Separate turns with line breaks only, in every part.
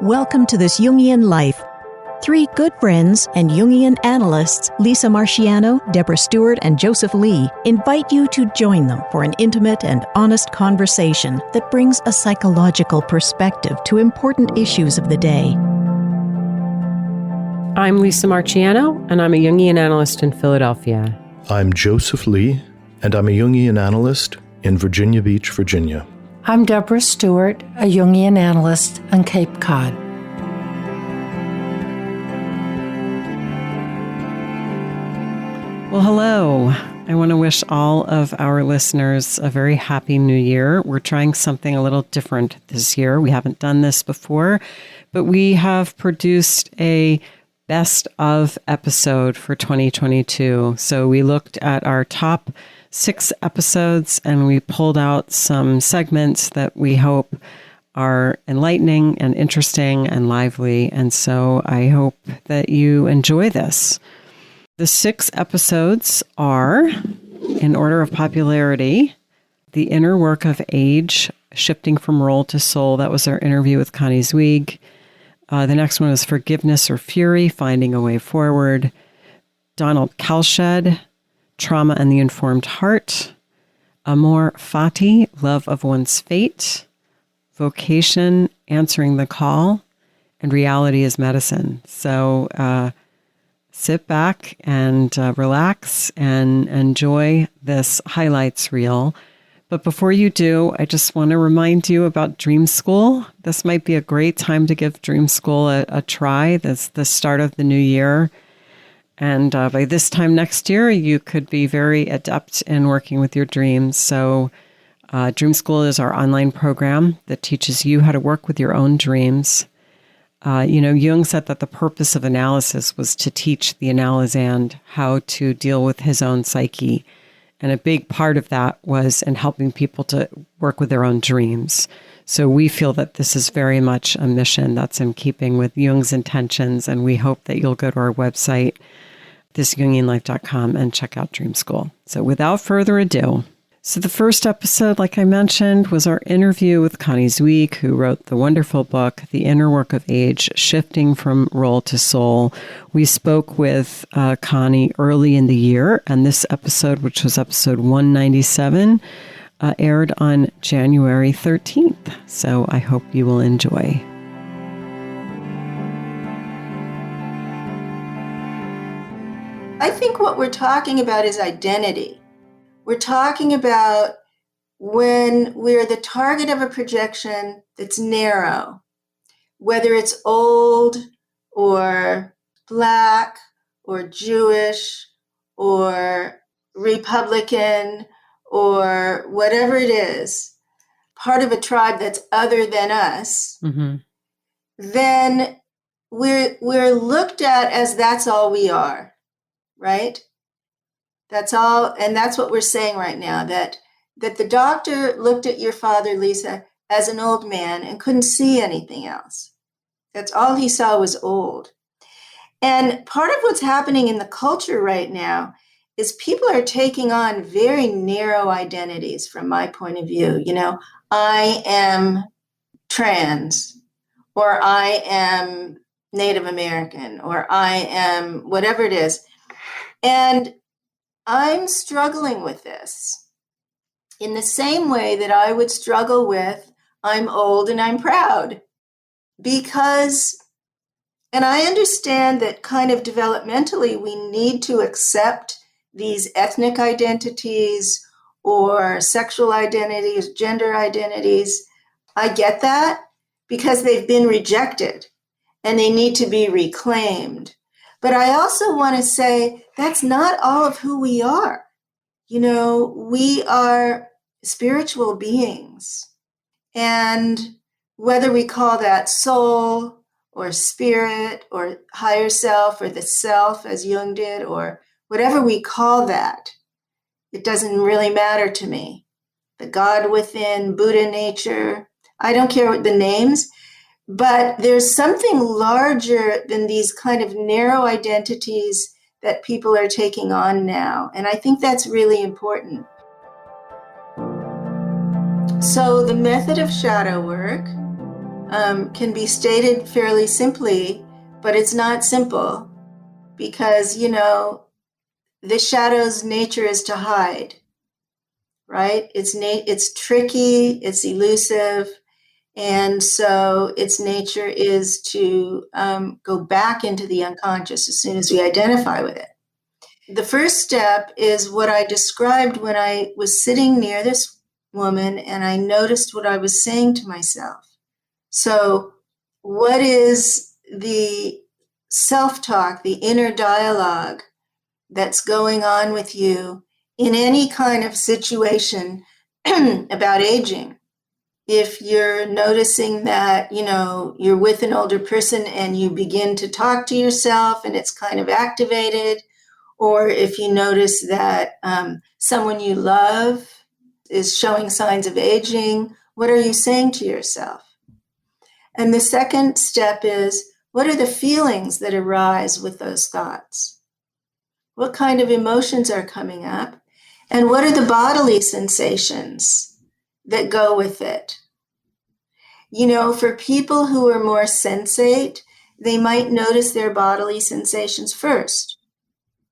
Welcome to This Jungian Life. Three good friends and Jungian analysts, Lisa Marciano, Deborah Stewart, and Joseph Lee, invite you to join them for an intimate and honest conversation that brings a psychological perspective to important issues of the day.
I'm Lisa Marciano, and I'm a Jungian analyst in Philadelphia.
I'm Joseph Lee, and I'm a Jungian analyst in Virginia Beach, Virginia.
I'm Deborah Stewart, a Jungian analyst on Cape Cod.
Well, hello. I want to wish all of our listeners a very happy new year. We're trying something a little different this year. We haven't done this before, but we have produced a best of episode for 2022. So we looked at our top 6 episodes and we pulled out some segments that we hope are enlightening and interesting and lively. And so I hope that you enjoy this. The 6 episodes are, in order of popularity, The Inner Work of Age, Shifting from Role to Soul. That was our interview with Connie Zweig. The next one was Forgiveness or Fury, Finding a Way Forward. Donald Kalshed, Trauma and the Informed Heart. Amor Fati, Love of One's Fate. Vocation, Answering the Call. And Reality is Medicine. So, sit back and relax and enjoy this highlights reel. But before you do, I just want to remind you about Dream School. This might be a great time to give Dream School a try. That's the start of the new year. And by this time next year, you could be very adept in working with your dreams. So Dream School is our online program that teaches you how to work with your own dreams. Jung said that the purpose of analysis was to teach the analysand how to deal with his own psyche. And a big part of that was in helping people to work with their own dreams. So we feel that this is very much a mission that's in keeping with Jung's intentions. And we hope that you'll go to our website, thisjungianlife.com, and check out Dream School. So without further ado, so the first episode, like I mentioned, was our interview with Connie Zweig, who wrote the wonderful book, The Inner Work of Age, Shifting from Role to Soul. We spoke with Connie early in the year, and this episode, which was episode 197, aired on January 13th. So I hope you will enjoy.
I think what we're talking about is identity. We're talking about when we're the target of a projection that's narrow, whether it's old or Black or Jewish or Republican or whatever it is, part of a tribe that's other than us, then we're looked at as that's all we are, right? That's all, and that's what we're saying right now, that the doctor looked at your father, Lisa, as an old man and couldn't see anything else. That's all he saw was old. And part of what's happening in the culture right now is people are taking on very narrow identities from my point of view. I am trans, or I am Native American, or I am whatever it is. And I'm struggling with this in the same way that I would struggle with I'm old and I'm proud. Because, and I understand that kind of developmentally we need to accept these ethnic identities or sexual identities, gender identities. I get that because they've been rejected and they need to be reclaimed. But I also want to say that's not all of who we are. We are spiritual beings. And whether we call that soul or spirit or higher self or the self, as Jung did, or whatever we call that, it doesn't really matter to me. The God within, Buddha nature, I don't care what the names. But there's something larger than these kind of narrow identities that people are taking on now. And I think that's really important. So the method of shadow work can be stated fairly simply, but it's not simple because, the shadow's nature is to hide, right? It's tricky, it's elusive, and so its nature is to go back into the unconscious as soon as we identify with it. The first step is what I described when I was sitting near this woman and I noticed what I was saying to myself. So, what is the self-talk, the inner dialogue that's going on with you in any kind of situation about aging? If you're noticing that, you're with an older person and you begin to talk to yourself and it's kind of activated, or if you notice that someone you love is showing signs of aging, what are you saying to yourself? And the second step is, what are the feelings that arise with those thoughts? What kind of emotions are coming up? And what are the bodily sensations that go with it? For people who are more sensate, they might notice their bodily sensations first.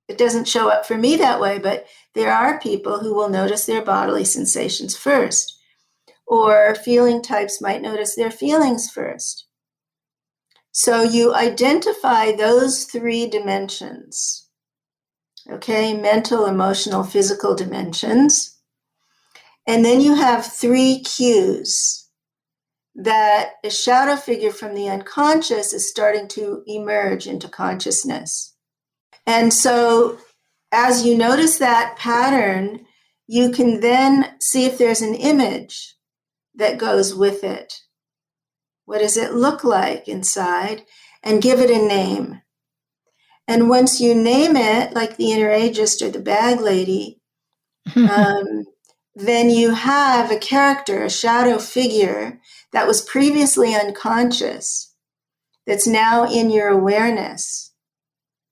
It doesn't show up for me that way, but there are people who will notice their bodily sensations first. Or feeling types might notice their feelings first. So you identify those three dimensions, okay? Mental, emotional, physical dimensions. And then you have three cues that a shadow figure from the unconscious is starting to emerge into consciousness. And so as you notice that pattern, you can then see if there's an image that goes with it. What does it look like inside? And give it a name. And once you name it, like the inner ageist or the bag lady, then you have a character, a shadow figure that was previously unconscious, that's now in your awareness.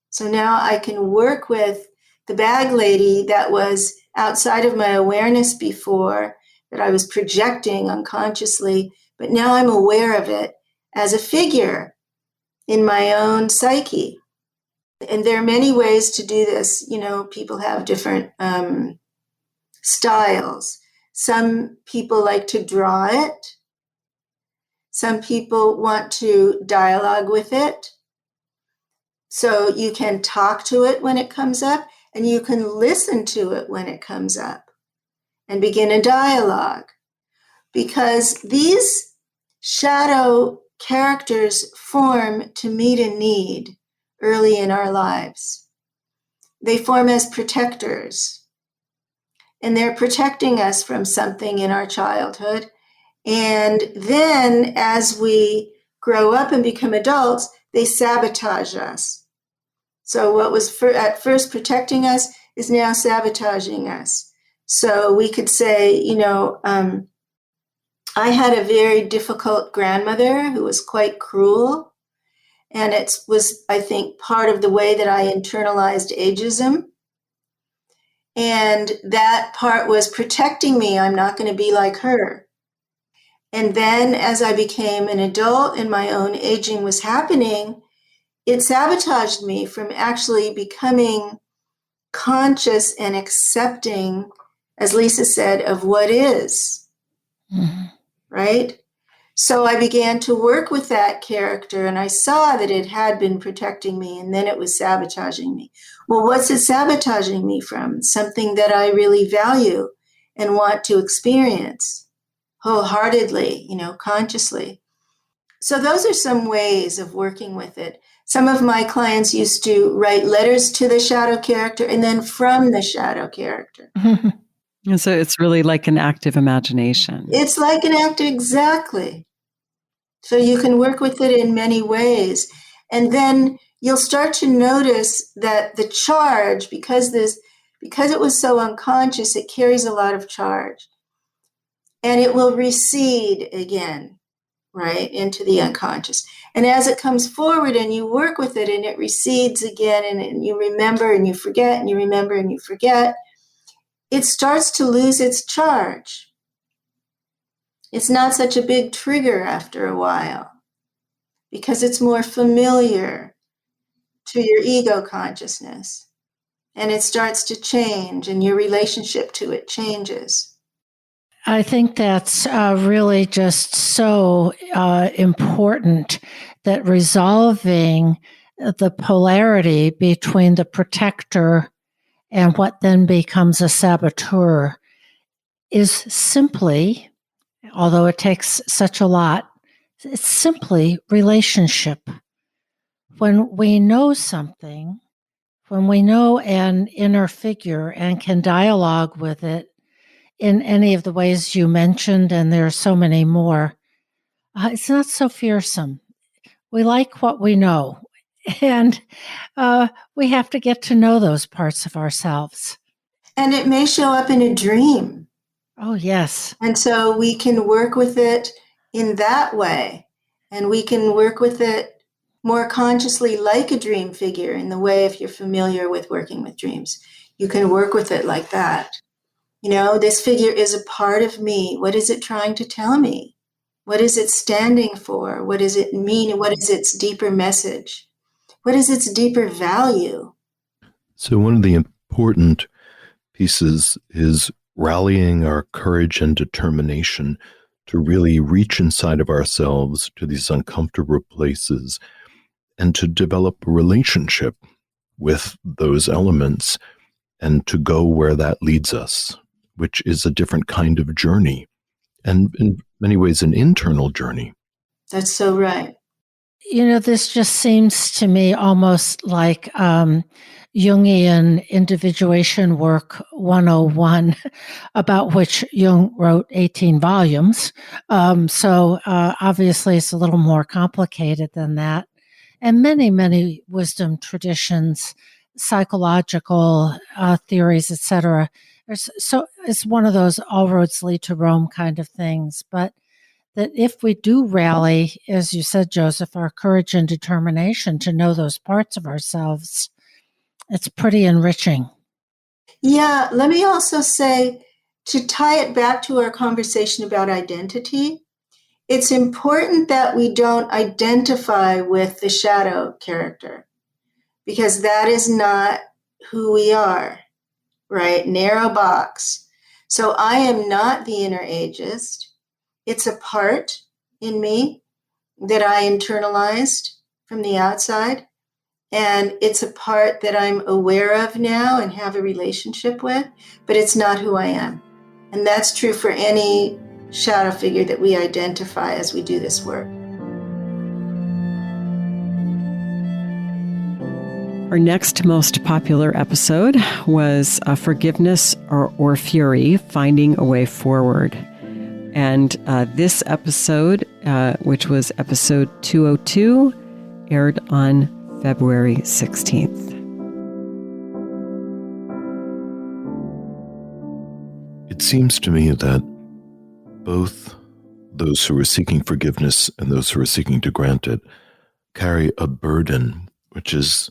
So now I can work with the bag lady that was outside of my awareness before, that I was projecting unconsciously, but now I'm aware of it as a figure in my own psyche. And there are many ways to do this. People have different styles. Some people like to draw it. Some people want to dialogue with it. So you can talk to it when it comes up, and you can listen to it when it comes up and begin a dialogue. Because these shadow characters form to meet a need early in our lives. They form as protectors, and they're protecting us from something in our childhood. And then as we grow up and become adults, they sabotage us. So what was at first protecting us is now sabotaging us. So we could say, I had a very difficult grandmother who was quite cruel. And it was, I think, part of the way that I internalized ageism. And that part was protecting me. I'm not going to be like her. And then as I became an adult and my own aging was happening, it sabotaged me from actually becoming conscious and accepting, as Lisa said, of what is, right? So I began to work with that character, and I saw that it had been protecting me, and then it was sabotaging me. Well, what's it sabotaging me from? Something that I really value and want to experience wholeheartedly, consciously. So those are some ways of working with it. Some of my clients used to write letters to the shadow character and then from the shadow character.
And so it's really like an active imagination.
It's like an active, exactly. So you can work with it in many ways. And then you'll start to notice that the charge, because it was so unconscious, it carries a lot of charge. And it will recede again, right, into the unconscious. And as it comes forward and you work with it and it recedes again and you remember and you forget and you remember and you forget, it starts to lose its charge. It's not such a big trigger after a while because it's more familiar to your ego consciousness, and it starts to change and your relationship to it changes.
I think that's really just so important, that resolving the polarity between the protector and what then becomes a saboteur is simply, although it takes such a lot, it's simply relationship. When we know something, when we know an inner figure and can dialogue with it in any of the ways you mentioned, and there are so many more, it's not so fearsome. We like what we know, and we have to get to know those parts of ourselves.
And it may show up in a dream.
Oh, yes.
And so we can work with it in that way. And we can work with it more consciously like a dream figure, in the way, if you're familiar with working with dreams, you can work with it like that. You know, this figure is a part of me. What is it trying to tell me? What is it standing for? What does it mean? What is its deeper message? What is its deeper value?
So one of the important pieces is rallying our courage and determination to really reach inside of ourselves to these uncomfortable places and to develop a relationship with those elements and to go where that leads us, which is a different kind of journey and in many ways an internal journey.
That's so right.
You know, this just seems to me almost like Jungian individuation work 101, about which Jung wrote 18 volumes. So obviously it's a little more complicated than that. And many, many wisdom traditions, psychological theories, etc. So it's one of those all roads lead to Rome kind of things. But that if we do rally, as you said, Joseph, our courage and determination to know those parts of ourselves, it's pretty enriching.
Yeah, let me also say, to tie it back to our conversation about identity, it's important that we don't identify with the shadow character, because that is not who we are, right? Narrow box. So I am not the inner ageist. It's a part in me that I internalized from the outside. And it's a part that I'm aware of now and have a relationship with, but it's not who I am. And that's true for any shadow figure that we identify as we do this work.
Our next most popular episode was Forgiveness or Fury, Finding a Way Forward. And this episode, which was episode 202, aired on February 16th.
It seems to me that both those who are seeking forgiveness and those who are seeking to grant it carry a burden which is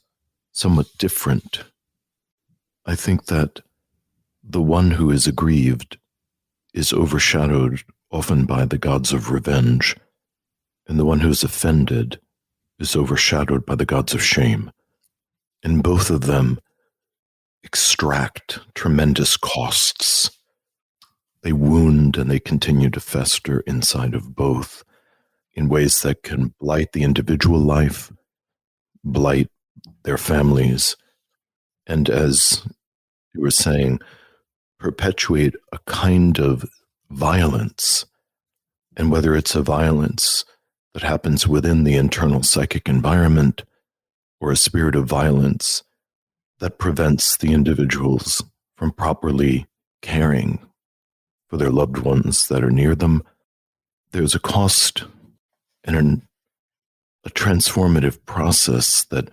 somewhat different. I think that the one who is aggrieved is overshadowed often by the gods of revenge, and the one who is offended is overshadowed by the gods of shame. And both of them extract tremendous costs. They wound and they continue to fester inside of both in ways that can blight the individual life, blight their families, and, as you were saying, perpetuate a kind of violence. And whether it's a violence that happens within the internal psychic environment or a spirit of violence that prevents the individuals from properly caring for their loved ones that are near them, there's a cost and a transformative process that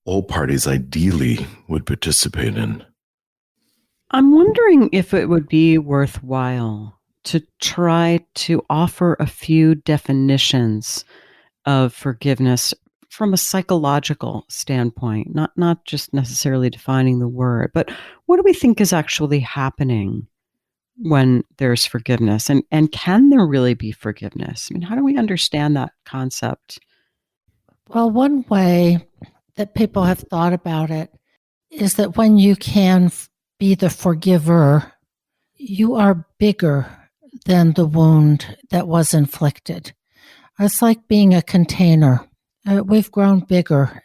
all parties ideally would participate in.
I'm wondering if it would be worthwhile to try to offer a few definitions of forgiveness from a psychological standpoint, not just necessarily defining the word, but what do we think is actually happening when there's forgiveness? And can there really be forgiveness? I mean, how do we understand that concept?
Well, one way that people have thought about it is that when you can be the forgiver, you are bigger than the wound that was inflicted. It's like being a container. We've grown bigger,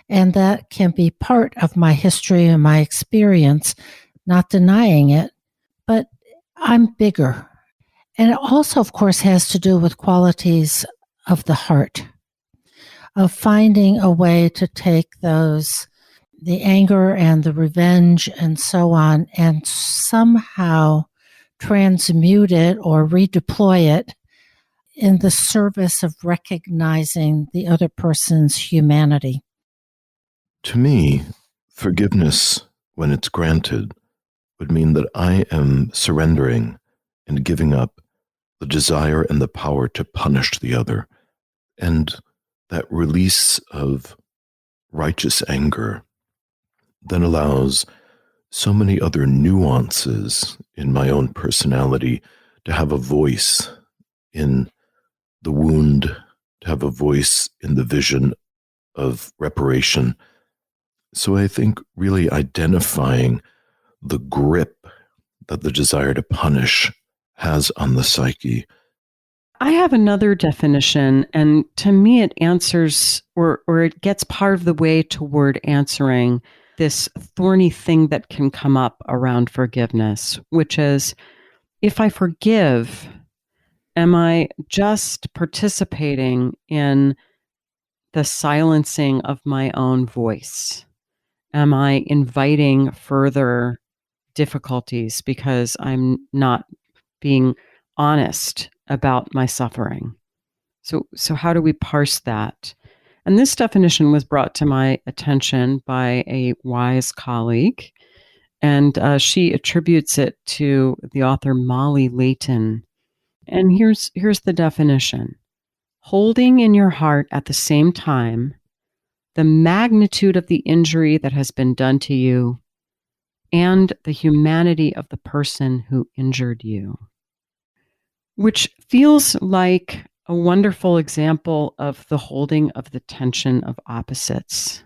and that can be part of my history and my experience, not denying it, but I'm bigger. And it also, of course, has to do with qualities of the heart, of finding a way to take the anger and the revenge and so on, and somehow transmute it or redeploy it in the service of recognizing the other person's humanity.
To me, forgiveness, when it's granted, would mean that I am surrendering and giving up the desire and the power to punish the other. And that release of righteous anger then allows so many other nuances in my own personality to have a voice in the wound, to have a voice in the vision of reparation. So I think really identifying the grip that the desire to punish has on the psyche.
I have another definition, and to me it answers, or it gets part of the way toward answering this thorny thing that can come up around forgiveness, which is, if I forgive, am I just participating in the silencing of my own voice? Am I inviting further difficulties because I'm not being honest about my suffering? So how do we parse that? And this definition was brought to my attention by a wise colleague, and she attributes it to the author Molly Layton. And here's the definition: holding in your heart at the same time the magnitude of the injury that has been done to you and the humanity of the person who injured you. Which feels like a wonderful example of the holding of the tension of opposites.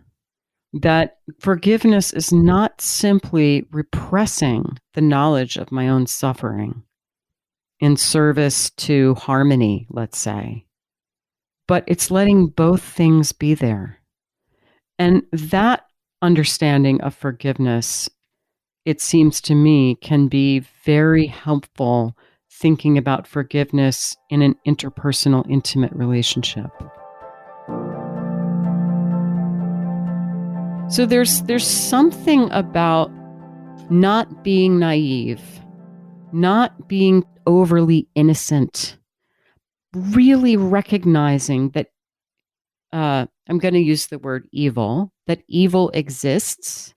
That forgiveness is not simply repressing the knowledge of my own suffering in service to harmony, let's say, but it's letting both things be there. And that understanding of forgiveness, it seems to me, can be very helpful thinking about forgiveness in an interpersonal, intimate relationship. So there's something about not being naive, not being overly innocent, really recognizing that I'm going to use the word evil, that evil exists,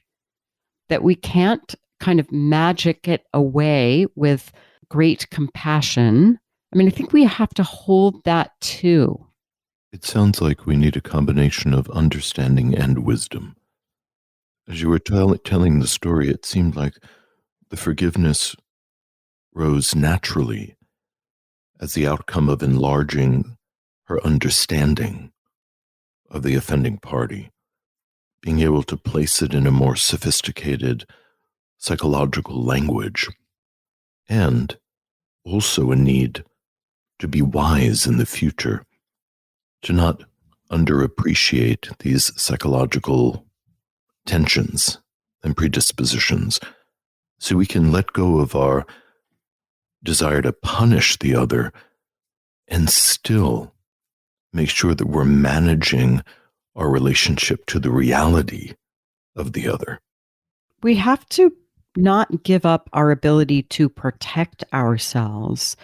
that we can't kind of magic it away with great compassion. I mean, I think we have to hold that too.
It sounds like we need a combination of understanding and wisdom. As you were telling the story, it seemed like the forgiveness rose naturally as the outcome of enlarging her understanding of the offending party, being able to place it in a more sophisticated psychological language, and also a need to be wise in the future, to not underappreciate these psychological tensions and predispositions, so we can let go of our desire to punish the other and still make sure that we're managing our relationship to the reality of the other.
We have to not give up our ability to protect ourselves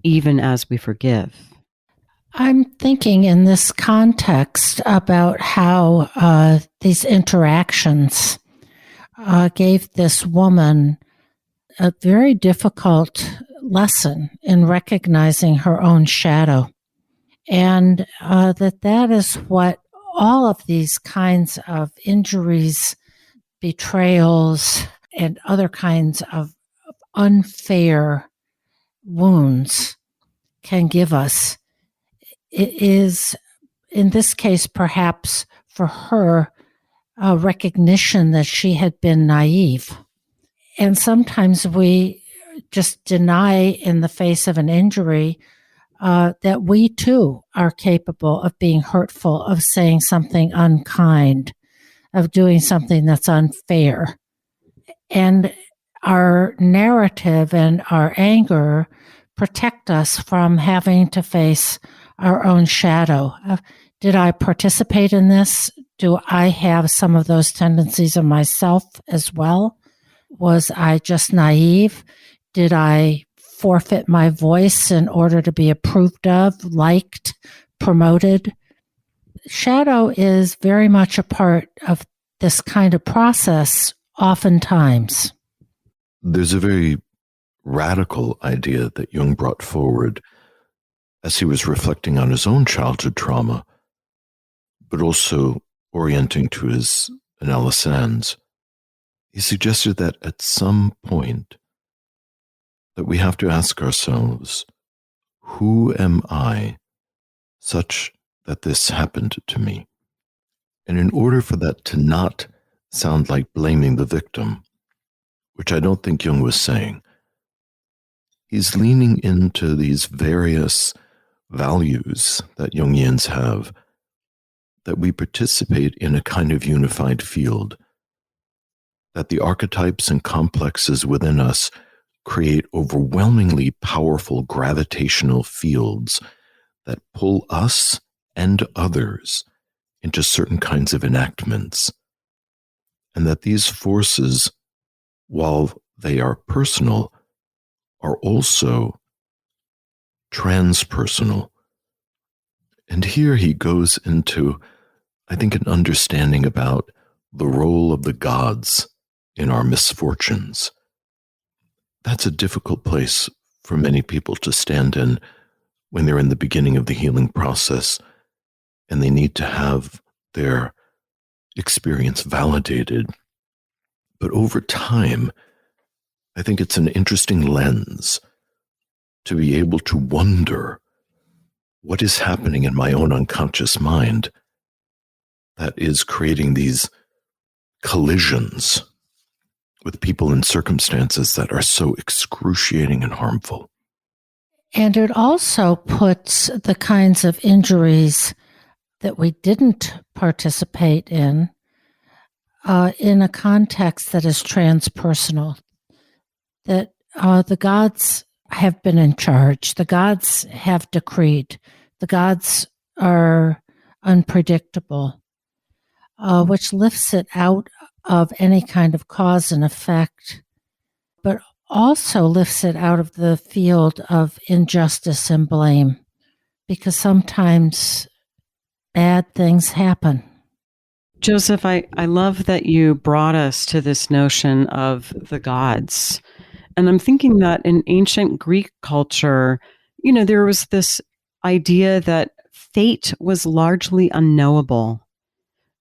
even as we forgive.
I'm thinking in this context about how these interactions gave this woman a very difficult lesson in recognizing her own shadow. And that is what all of these kinds of injuries, betrayals, and other kinds of unfair wounds can give us. It is, in this case, perhaps for her, a recognition that she had been naive. And sometimes we just deny in the face of an injury that we too are capable of being hurtful, of saying something unkind, of doing something that's unfair. And our narrative and our anger protect us from having to face our own shadow. Did I participate in this? Do I have some of those tendencies in myself as well? Was I just naive? Did I forfeit my voice in order to be approved of, liked, promoted? Shadow is very much a part of this kind of process, oftentimes.
There's a very radical idea that Jung brought forward as he was reflecting on his own childhood trauma, but also orienting to his analyses. He suggested that at some point that we have to ask ourselves, who am I such that this happened to me? And in order for that to not sound like blaming the victim, which I don't think Jung was saying, he's leaning into these various values that Jungians have, that we participate in a kind of unified field, that the archetypes and complexes within us create overwhelmingly powerful gravitational fields that pull us and others into certain kinds of enactments, and that these forces, while they are personal, are also transpersonal. And here he goes into, I think, an understanding about the role of the gods in our misfortunes. That's a difficult place for many people to stand in when they're in the beginning of the healing process and they need to have their experience validated. But over time, I think it's an interesting lens to be able to wonder what is happening in my own unconscious mind that is creating these collisions with people and circumstances that are so excruciating and harmful.
And it also puts the kinds of injuries that we didn't participate in a context that is transpersonal, that the gods have been in charge, the gods have decreed, the gods are unpredictable, which lifts it out of any kind of cause and effect, but also lifts it out of the field of injustice and blame, because sometimes bad things happen.
Joseph, I love that you brought us to this notion of the gods. And I'm thinking that in ancient Greek culture, there was this idea that fate was largely unknowable,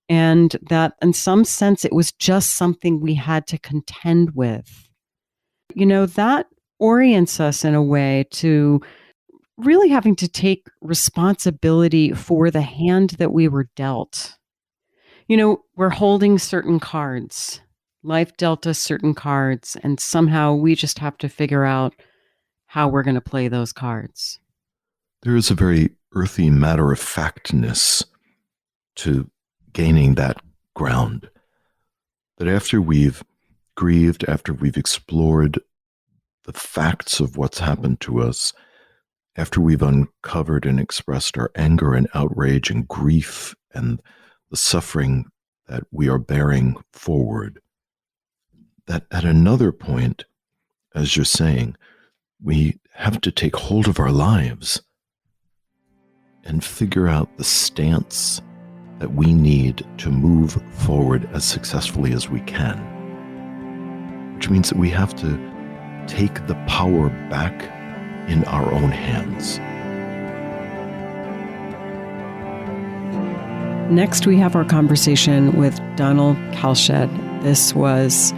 and that in some sense it was just something we had to contend with. That orients us in a way to really having to take responsibility for the hand that we were dealt. We're holding certain cards. Life dealt us certain cards, and somehow we just have to figure out how we're going to play those cards.
There is a very earthy matter-of-factness to gaining that ground. That after we've grieved, after we've explored the facts of what's happened to us, after we've uncovered and expressed our anger and outrage and grief and the suffering that we are bearing forward, that at another point, as you're saying, we have to take hold of our lives and figure out the stance that we need to move forward as successfully as we can. Which means that we have to take the power back in our own hands.
Next, we have our conversation with Donald Kalshed. This was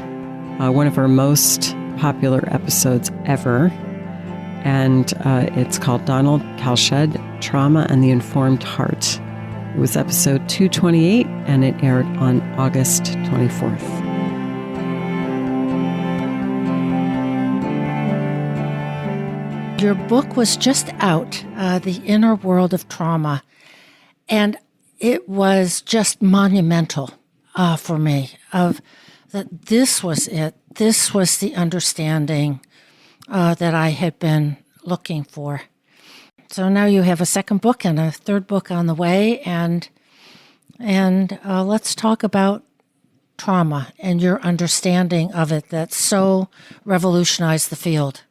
one of our most popular episodes ever. and it's called Donald Kalshed, Trauma and the Informed Heart. It was episode 228, and it aired on August 24th.
Your book was just out, The Inner World of Trauma, and it was just monumental for me of that this was it. This was the understanding that I had been looking for. So now you have a second book and a third book on the way, and let's talk about trauma and your understanding of it that so revolutionized the field.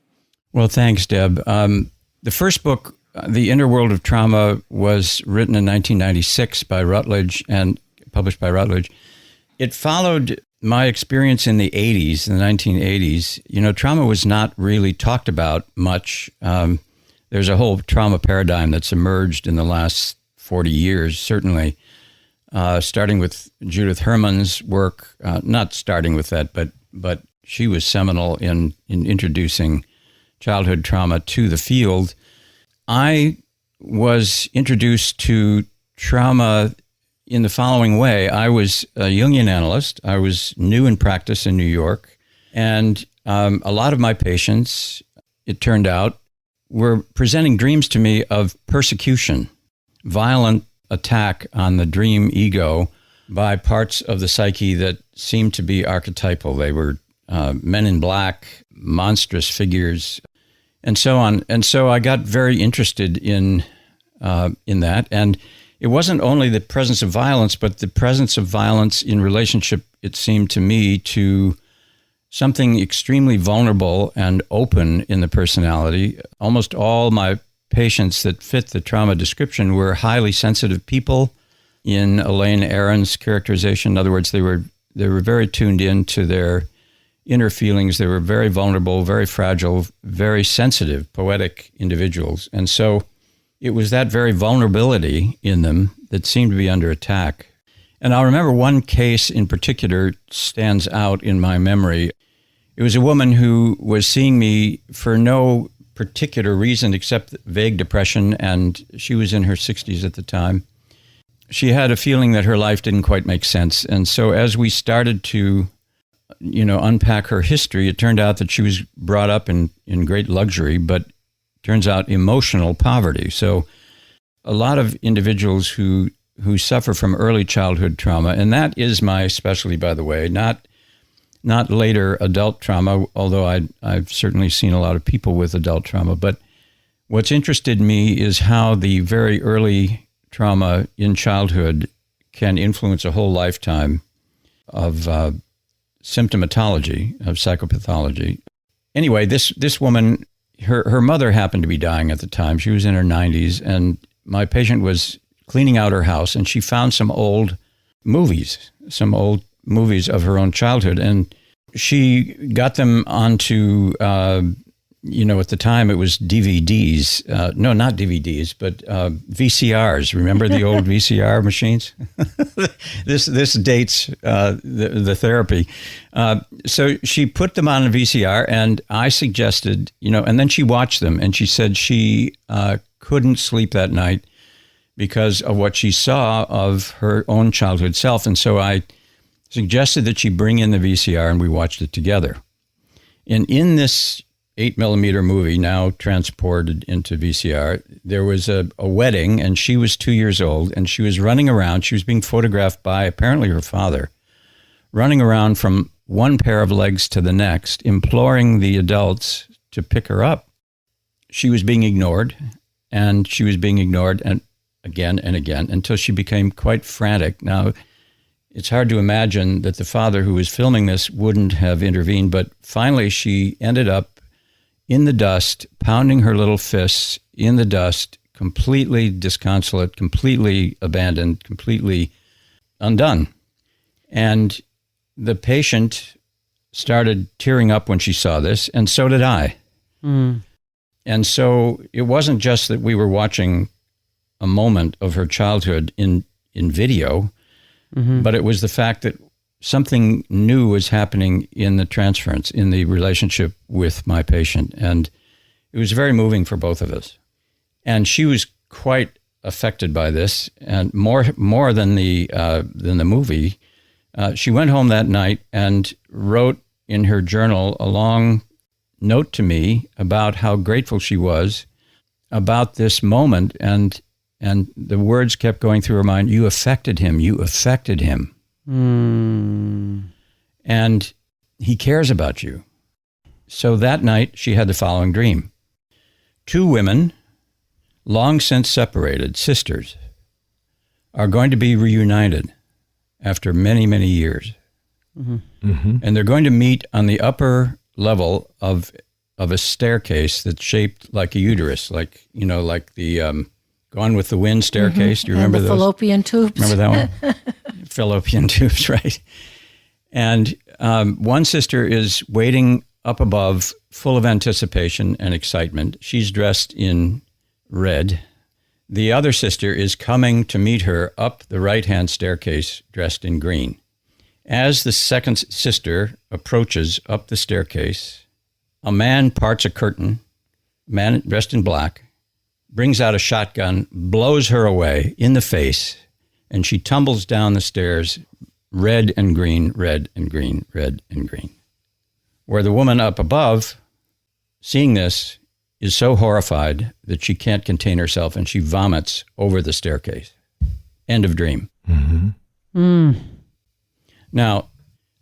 Well, thanks, Deb. The first book, The Inner World of Trauma, was written in 1996 by Routledge and published by Routledge. It followed my experience in the 80s, in the 1980s. You know, trauma was not really talked about much. There's a whole trauma paradigm that's emerged in the last 40 years, certainly, starting with Judith Herman's work, not starting with that, but she was seminal in introducing childhood trauma to the field. I was introduced to trauma in the following way. I was a Jungian analyst. I was new in practice in New York. And a lot of my patients, it turned out, were presenting dreams to me of persecution, violent attack on the dream ego by parts of the psyche that seemed to be archetypal. They were men in black, monstrous figures, and so on. And so I got very interested in that. And it wasn't only the presence of violence, but the presence of violence in relationship, it seemed to me, to something extremely vulnerable and open in the personality. Almost all my patients that fit the trauma description were highly sensitive people in Elaine Aron's characterization. In other words, they were very tuned in to their inner feelings. They were very vulnerable, very fragile, very sensitive, poetic individuals. And so it was that very vulnerability in them that seemed to be under attack. And I'll remember one case in particular stands out in my memory. It was a woman who was seeing me for no particular reason except vague depression, and she was in her 60s at the time. She had a feeling that her life didn't quite make sense. And so as we started to, unpack her history, it turned out that she was brought up in great luxury, but turns out emotional poverty. So a lot of individuals who suffer from early childhood trauma, and that is my specialty, by the way, not later adult trauma, although I've certainly seen a lot of people with adult trauma. But what's interested me is how the very early trauma in childhood can influence a whole lifetime of symptomatology, of psychopathology. Anyway, this woman, her mother happened to be dying at the time. She was in her 90s, and my patient was cleaning out her house, and she found some old movies of her own childhood, and she got them onto, at the time it was DVDs. No, not DVDs, but VCRs. Remember the old VCR machines? This dates the therapy. So she put them on a VCR, and I suggested, and then she watched them, and she said she couldn't sleep that night because of what she saw of her own childhood self. And so I suggested that she bring in the VCR, and we watched it together. And in this 8mm movie, now transported into VCR, there was a wedding, and she was 2 years old, and she was running around. She was being photographed by apparently her father, running around from one pair of legs to the next, imploring the adults to pick her up. She was being ignored, and she was being ignored and again and again until she became quite frantic. Now, it's hard to imagine that the father who was filming this wouldn't have intervened, but finally she ended up in the dust, pounding her little fists in the dust, completely disconsolate, completely abandoned, completely undone. And the patient started tearing up when she saw this, and so did I. Mm. And so it wasn't just that we were watching a moment of her childhood in video, mm-hmm. but it was the fact that something new was happening in the transference, in the relationship with my patient. And It was very moving for both of us. And she was quite affected by this, and more than the movie. She went home that night and wrote in her journal a long note to me about how grateful she was about this moment, and the words kept going through her mind, "You affected him, you affected him. And he cares about you." So that night she had the following dream. 2 women, long since separated, sisters, are going to be reunited after many, many years. And they're going to meet on the upper level of a staircase that's shaped like a uterus, like the Gone with the Wind staircase. Do you remember those?
Fallopian tubes.
Remember that one? Fallopian tubes, right? And one sister is waiting up above, full of anticipation and excitement. She's dressed in red. The other sister is coming to meet her up the right-hand staircase, dressed in green. As the second sister approaches up the staircase, a man parts a curtain, a man dressed in black, brings out a shotgun, blows her away in the face, and she tumbles down the stairs, red and green, red and green, red and green. Where the woman up above, seeing this, is so horrified that she can't contain herself, and she vomits over the staircase. End of dream. Now,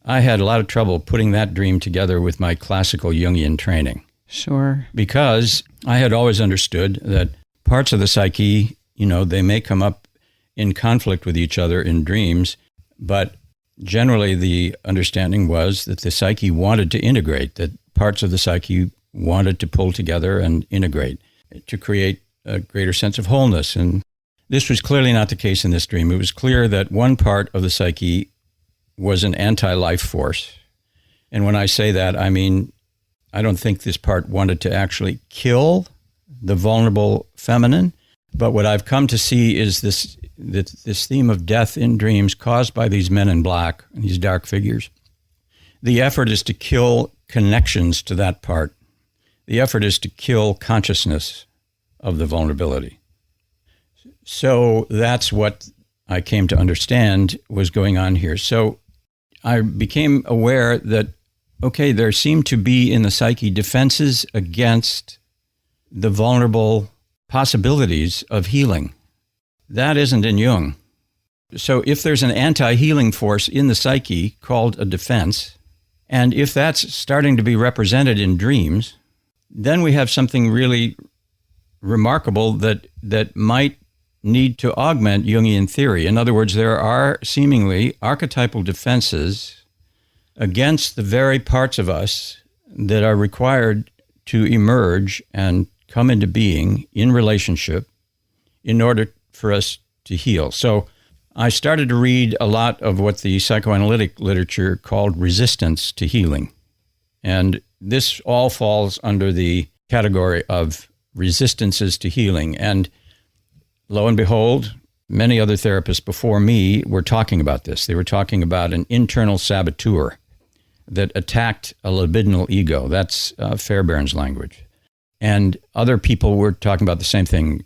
I had a lot of trouble putting that dream together with my classical Jungian training.
Sure.
Because I had always understood that parts of the psyche, they may come up in conflict with each other in dreams, but generally the understanding was that the psyche wanted to integrate, that parts of the psyche wanted to pull together and integrate to create a greater sense of wholeness. And this was clearly not the case in this dream. It was clear that one part of the psyche was an anti-life force. And when I say that, I mean, I don't think this part wanted to actually kill the vulnerable feminine. But what I've come to see is this theme of death in dreams caused by these men in black, these dark figures. The effort is to kill connections to that part. The effort is to kill consciousness of the vulnerability. So that's what I came to understand was going on here. So I became aware that, okay, there seem to be in the psyche defenses against the vulnerable possibilities of healing. That isn't in Jung. So if there's an anti-healing force in the psyche called a defense, and if that's starting to be represented in dreams, then we have something really remarkable that might need to augment Jungian theory. In other words, there are seemingly archetypal defenses against the very parts of us that are required to emerge and come into being in relationship in order for us to heal. So I started to read a lot of what the psychoanalytic literature called resistance to healing. And this all falls under the category of resistances to healing. And lo and behold, many other therapists before me were talking about this. They were talking about an internal saboteur that attacked a libidinal ego. That's Fairbairn's language. And other people were talking about the same thing.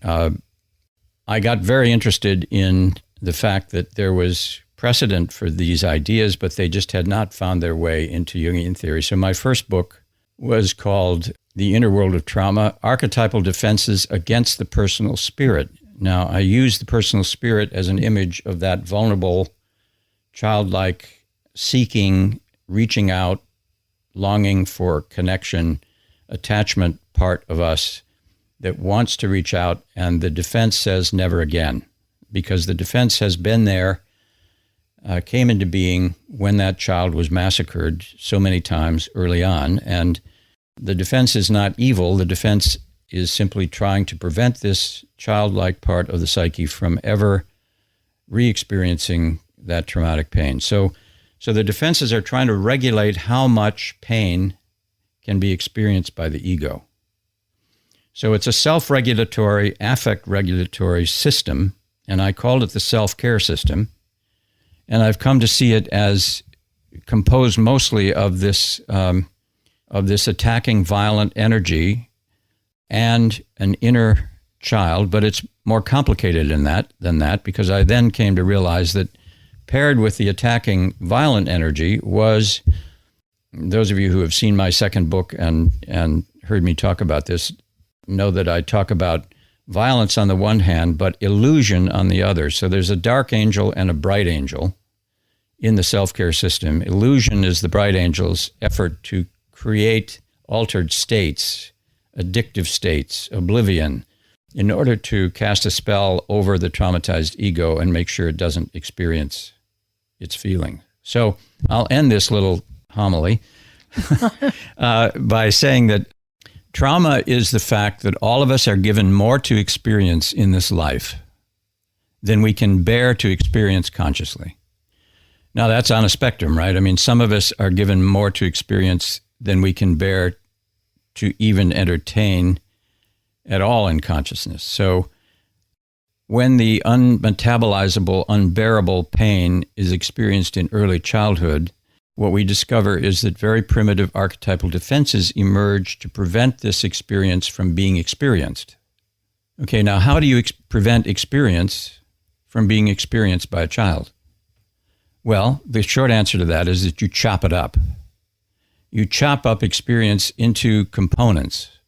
I got very interested in the fact that there was precedent for these ideas, but they just had not found their way into Jungian theory. So my first book was called The Inner World of Trauma, Archetypal Defenses Against the Personal Spirit. Now, I use the personal spirit as an image of that vulnerable, childlike, seeking, reaching out, longing for connection, attachment part of us that wants to reach out, and the defense says never again, because the defense has been there, came into being when that child was massacred so many times early on, and the defense is not evil. The defense is simply trying to prevent this childlike part of the psyche from ever re-experiencing that traumatic pain. So the defenses are trying to regulate how much pain can be experienced by the ego. So it's a self-regulatory, affect-regulatory system, and I called it the self-care system. And I've come to see it as composed mostly of this attacking violent energy and an inner child, but it's more complicated than that, because I then came to realize that paired with the attacking violent energy was, those of you who have seen my second book and heard me talk about this know that I talk about violence on the one hand, but illusion on the other. So there's a dark angel and a bright angel in the self-care system. Illusion is the bright angel's effort to create altered states, addictive states, oblivion, in order to cast a spell over the traumatized ego and make sure it doesn't experience its feeling. So I'll end this little homily by saying that trauma is the fact that all of us are given more to experience in this life than we can bear to experience consciously. Now, that's on a spectrum, right? I mean, some of us are given more to experience than we can bear to even entertain at all in consciousness. So when the unmetabolizable, unbearable pain is experienced in early childhood, what we discover is that very primitive archetypal defenses emerge to prevent this experience from being experienced. Okay, now how do you prevent experience from being experienced by a child? Well, the short answer to that is that you chop it up. You chop up experience into components,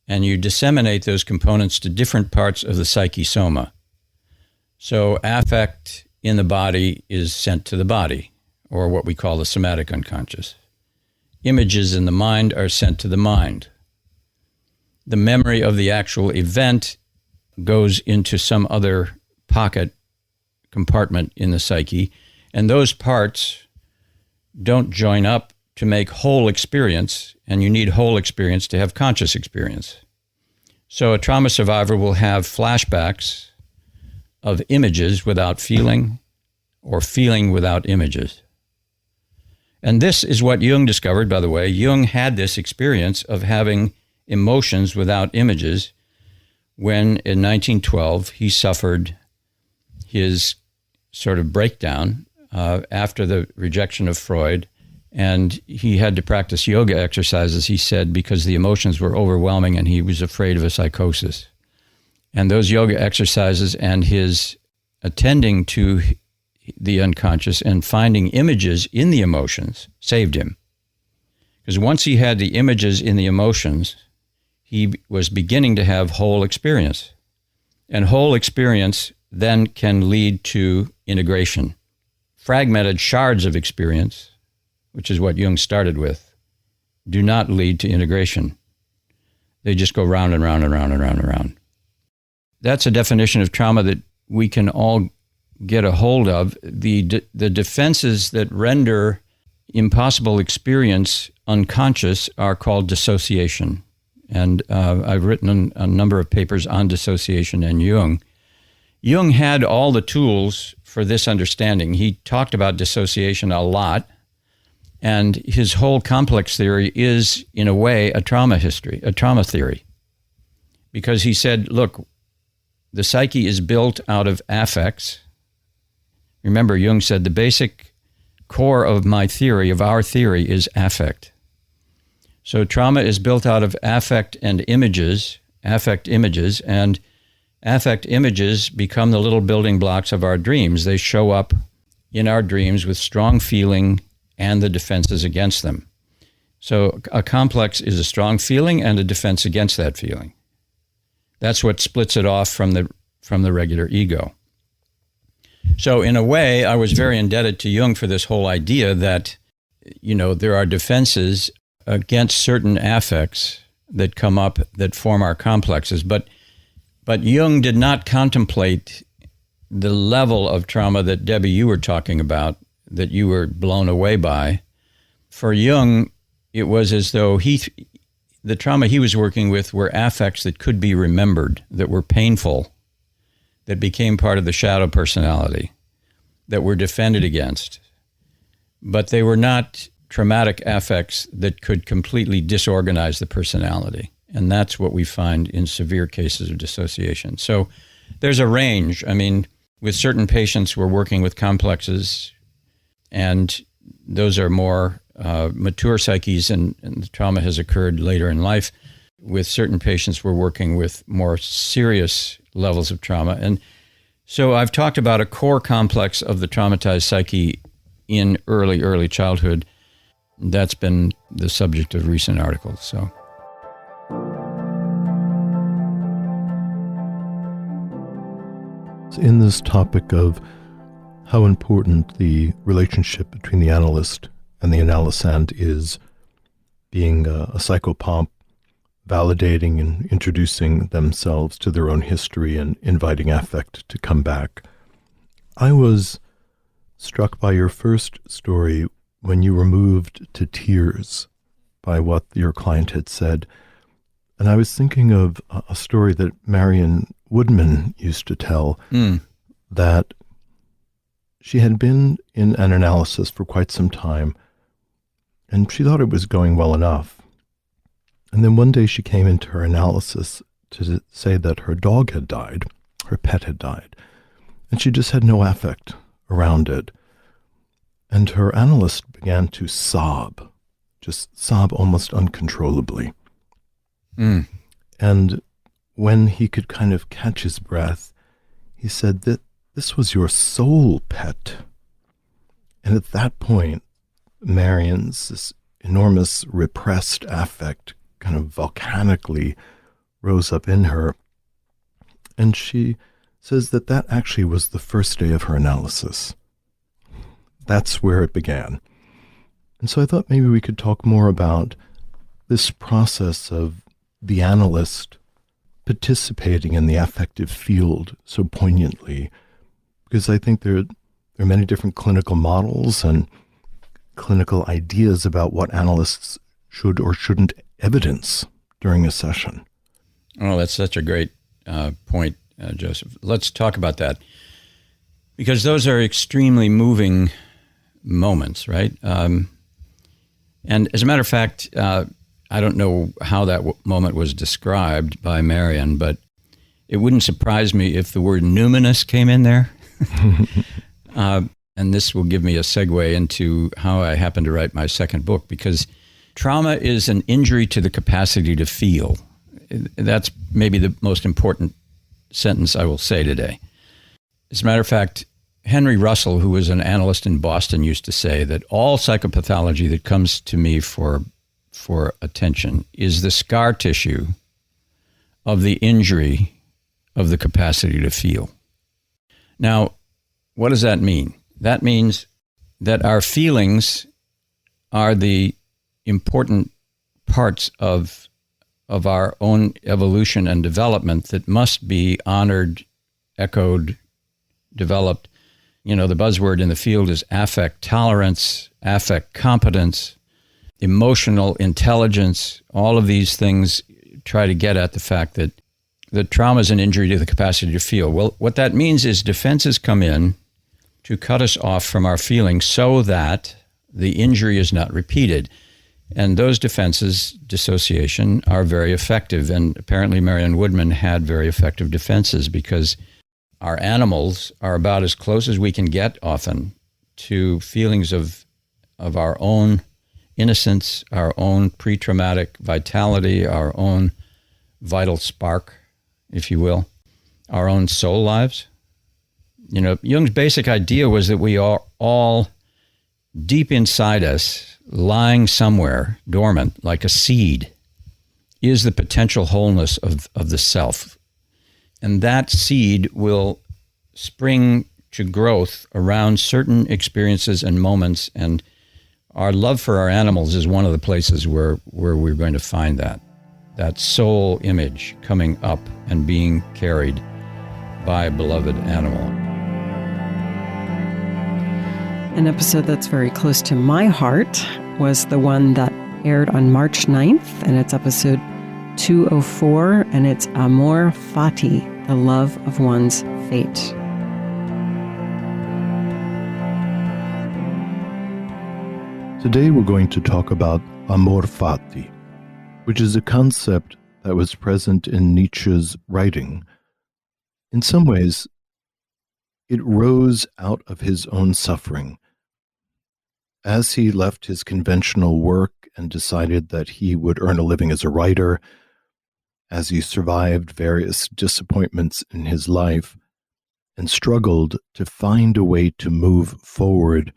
and you disseminate those components to different parts of the psyche soma. So affect in the body is sent to the body, or what we call the somatic unconscious. Images in the mind are sent to the mind. The memory of the actual event goes into some other pocket compartment in the psyche, and those parts don't join up to make whole experience, and you need whole experience to have conscious experience. So a trauma survivor will have flashbacks of images without feeling, or feeling without images. And this is what Jung discovered, by the way. Jung had this experience of having emotions without images when, in 1912, he suffered his sort of breakdown after the rejection of Freud, and he had to practice yoga exercises, he said, because the emotions were overwhelming and he was afraid of a psychosis. And those yoga exercises and his attending to the unconscious and finding images in the emotions saved him. Because once he had the images in the emotions, he was beginning to have whole experience. And whole experience then can lead to integration. Fragmented shards of experience, which is what Jung started with, do not lead to integration. They just go round and round and round and round and round. That's a definition of trauma that we can all get a hold of. The defenses that render impossible experience unconscious are called dissociation. And I've written a number of papers on dissociation and Jung. Jung had all the tools for this understanding. He talked about dissociation a lot, and his whole complex theory is, in a way, a trauma history, a trauma theory. Because he said, look, the psyche is built out of affects. Remember, Jung said the basic core of my theory, of our theory, is affect. So trauma is built out of affect images, and affect images become the little building blocks of our dreams. They show up in our dreams with strong feeling and the defenses against them. So a complex is a strong feeling and a defense against that feeling. That's what splits it off from the regular ego. So in a way, I was very indebted to Jung for this whole idea that, there are defenses against certain affects that come up that form our complexes. But Jung did not contemplate the level of trauma that, Debbie, you were talking about, that you were blown away by. For Jung, it was as though the trauma he was working with were affects that could be remembered, that were painful, that became part of the shadow personality, that were defended against. But they were not traumatic affects that could completely disorganize the personality. And that's what we find in severe cases of dissociation. So there's a range. I mean, with certain patients, we're working with complexes, and those are more mature psyches, and the trauma has occurred later in life. with certain patients, we're working with more serious levels of trauma. And so I've talked about a core complex of the traumatized psyche in early childhood. That's been the subject of recent articles. So.
In this topic of how important the relationship between the analyst and the analysand is, being a psychopomp, validating and introducing themselves to their own history and inviting affect to come back, I was struck by your first story when you were moved to tears by what your client had said. And I was thinking of a story that Marion Woodman used to tell, that she had been in an analysis for quite some time, and she thought it was going well enough. And then one day she came into her analysis to say that her dog had died, her pet had died, and she just had no affect around it. And her analyst began to sob, just sob almost uncontrollably. And when he could kind of catch his breath, he said that this was your soul pet. And at that point, Marion's this enormous repressed affect kind of volcanically rose up in her. And she says that that actually was the first day of her analysis. That's where it began. And so I thought maybe we could talk more about this process of the analyst participating in the affective field so poignantly, because I think there are many different clinical models and clinical ideas about what analysts should or shouldn't evidence during a session.
Oh, that's such a great point, Joseph. Let's talk about that, because those are extremely moving moments, right? And as a matter of fact, I don't know how that moment was described by Marion, but it wouldn't surprise me if the word numinous came in there. And this will give me a segue into how I happened to write my second book, because trauma is an injury to the capacity to feel. That's maybe the most important sentence I will say today. As a matter of fact, Henry Russell, who was an analyst in Boston, used to say that all psychopathology that comes to me for attention is the scar tissue of the injury of the capacity to feel. Now, what does that mean? That means that our feelings are the important parts of our own evolution and development that must be honored, echoed, developed. You know, the buzzword in the field is affect tolerance, affect competence, emotional intelligence. All of these things try to get at the fact that the trauma is an injury to the capacity to feel. Well, what that means is defenses come in to cut us off from our feelings so that the injury is not repeated. And those defenses, dissociation, are very effective. And apparently Marion Woodman had very effective defenses, because our animals are about as close as we can get often to feelings of our own innocence, our own pre-traumatic vitality, our own vital spark, if you will, our own soul lives. You know, Jung's basic idea was that we are all deep inside us, lying somewhere dormant, like a seed, is the potential wholeness of the self. And that seed will spring to growth around certain experiences and moments, and our love for our animals is one of the places where we're going to find that soul image coming up and being carried by a beloved animal.
An episode that's very close to my heart was the one that aired on March 9th, and it's episode 204, and it's Amor Fati, the love of one's fate.
Today we're going to talk about Amor Fati, which is a concept that was present in Nietzsche's writing. In some ways, it rose out of his own suffering. As he left his conventional work and decided that he would earn a living as a writer, as he survived various disappointments in his life and struggled to find a way to move forward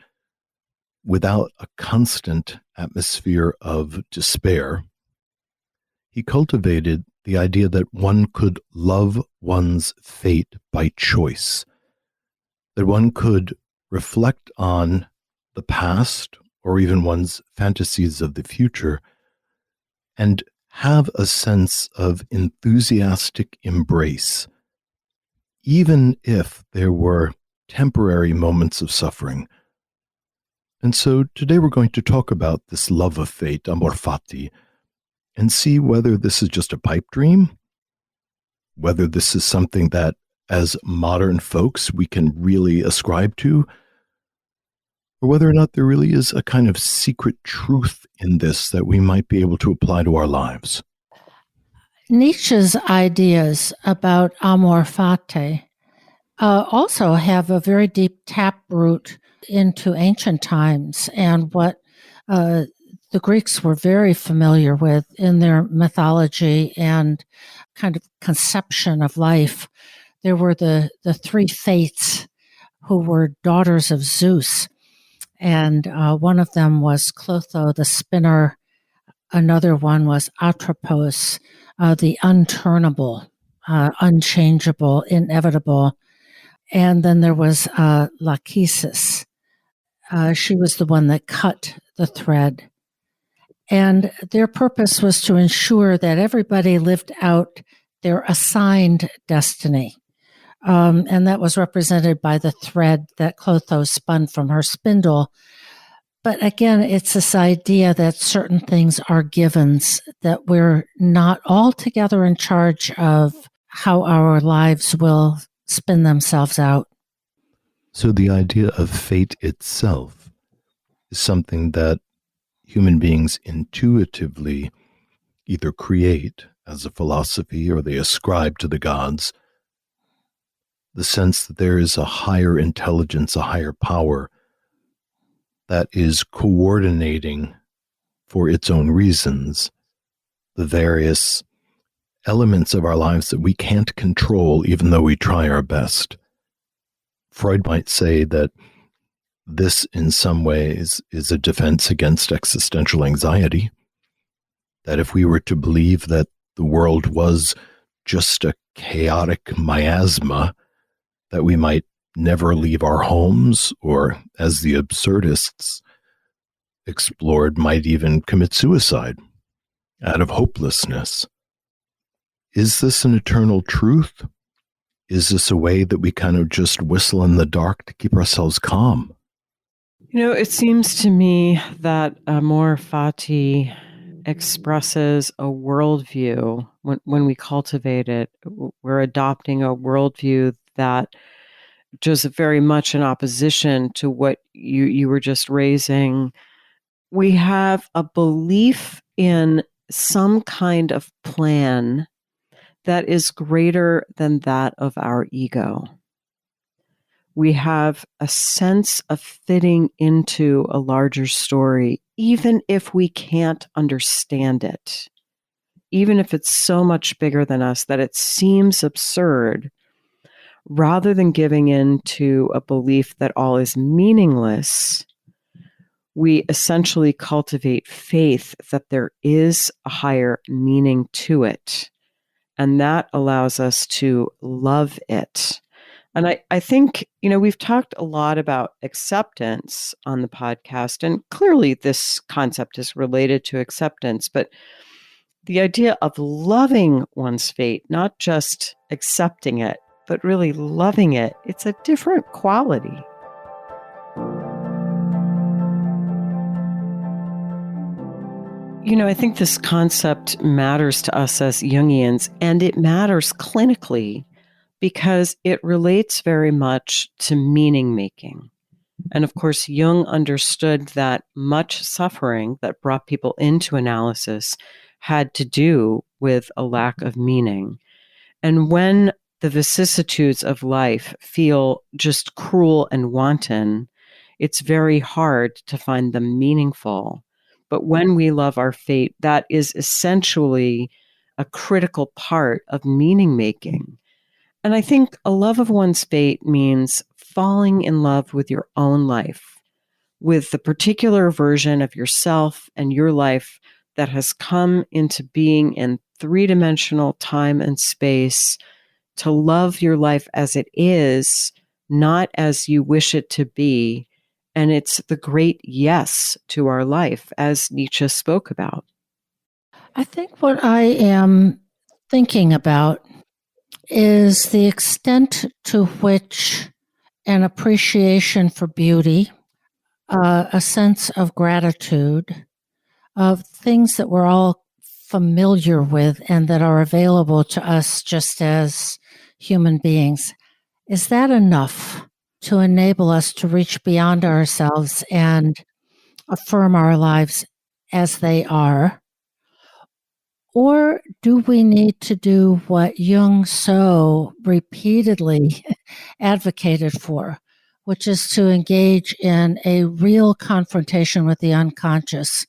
without a constant atmosphere of despair, he cultivated the idea that one could love one's fate by choice, that one could reflect on the past or even one's fantasies of the future and have a sense of enthusiastic embrace, even if there were temporary moments of suffering. And so today we're going to talk about this love of fate, Amor Fati, and see whether this is just a pipe dream, whether this is something that as modern folks we can really ascribe to, or whether or not there really is a kind of secret truth in this that we might be able to apply to our lives.
Nietzsche's ideas about Amor Fati also have a very deep taproot into ancient times and what the Greeks were very familiar with in their mythology and kind of conception of life. There were the three fates who were daughters of Zeus, and one of them was Clotho, the spinner. Another one was Atropos, the unturnable, unchangeable, inevitable. And then there was Lachesis. She was the one that cut the thread. And their purpose was to ensure that everybody lived out their assigned destiny. And that was represented by the thread that Clotho spun from her spindle. But again, it's this idea that certain things are givens, that we're not altogether in charge of how our lives will spin themselves out.
So the idea of fate itself is something that human beings intuitively either create as a philosophy or they ascribe to the gods, the sense that there is a higher intelligence, a higher power that is coordinating for its own reasons the various elements of our lives that we can't control even though we try our best. Freud might say that this, in some ways, is a defense against existential anxiety, that if we were to believe that the world was just a chaotic miasma, that we might never leave our homes, or, as the absurdists explored, might even commit suicide out of hopelessness. Is this an eternal truth? Is this a way that we kind of just whistle in the dark to keep ourselves calm?
It seems to me that Amor Fati expresses a worldview. When we cultivate it, we're adopting a worldview that just very much in opposition to what you were just raising. We have a belief in some kind of plan that is greater than that of our ego. We have a sense of fitting into a larger story, even if we can't understand it, even if it's so much bigger than us that it seems absurd. Rather than giving in to a belief that all is meaningless, we essentially cultivate faith that there is a higher meaning to it. And that allows us to love it. And I think, we've talked a lot about acceptance on the podcast, and clearly this concept is related to acceptance, but the idea of loving one's fate, not just accepting it, but really loving it, it's a different quality. I think this concept matters to us as Jungians, and it matters clinically because it relates very much to meaning making. And of course, Jung understood that much suffering that brought people into analysis had to do with a lack of meaning. And when the vicissitudes of life feel just cruel and wanton, it's very hard to find them meaningful. But when we love our fate, that is essentially a critical part of meaning making. And I think a love of one's fate means falling in love with your own life, with the particular version of yourself and your life that has come into being in three-dimensional time and space, to love your life as it is, not as you wish it to be. And it's the great yes to our life, as Nietzsche spoke about.
I think what I am thinking about is the extent to which an appreciation for beauty, a sense of gratitude, of things that we're all familiar with and that are available to us just as human beings, is that enough to enable us to reach beyond ourselves and affirm our lives as they are? Or do we need to do what Jung so repeatedly advocated for, which is to engage in a real confrontation with the unconscious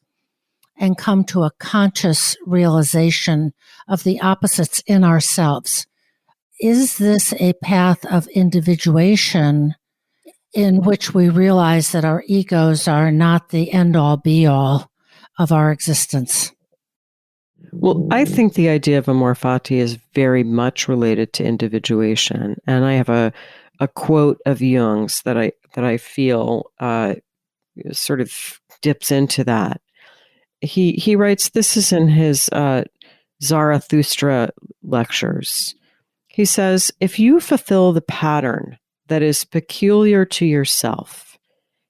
and come to a conscious realization of the opposites in ourselves? Is this a path of individuation in which we realize that our egos are not the end-all be-all of our existence?
Well, I think the idea of Amor Fati is very much related to individuation. And I have a quote of Jung's that I feel sort of dips into that. He writes, this is in his Zarathustra lectures. He says, if you fulfill the pattern that is peculiar to yourself,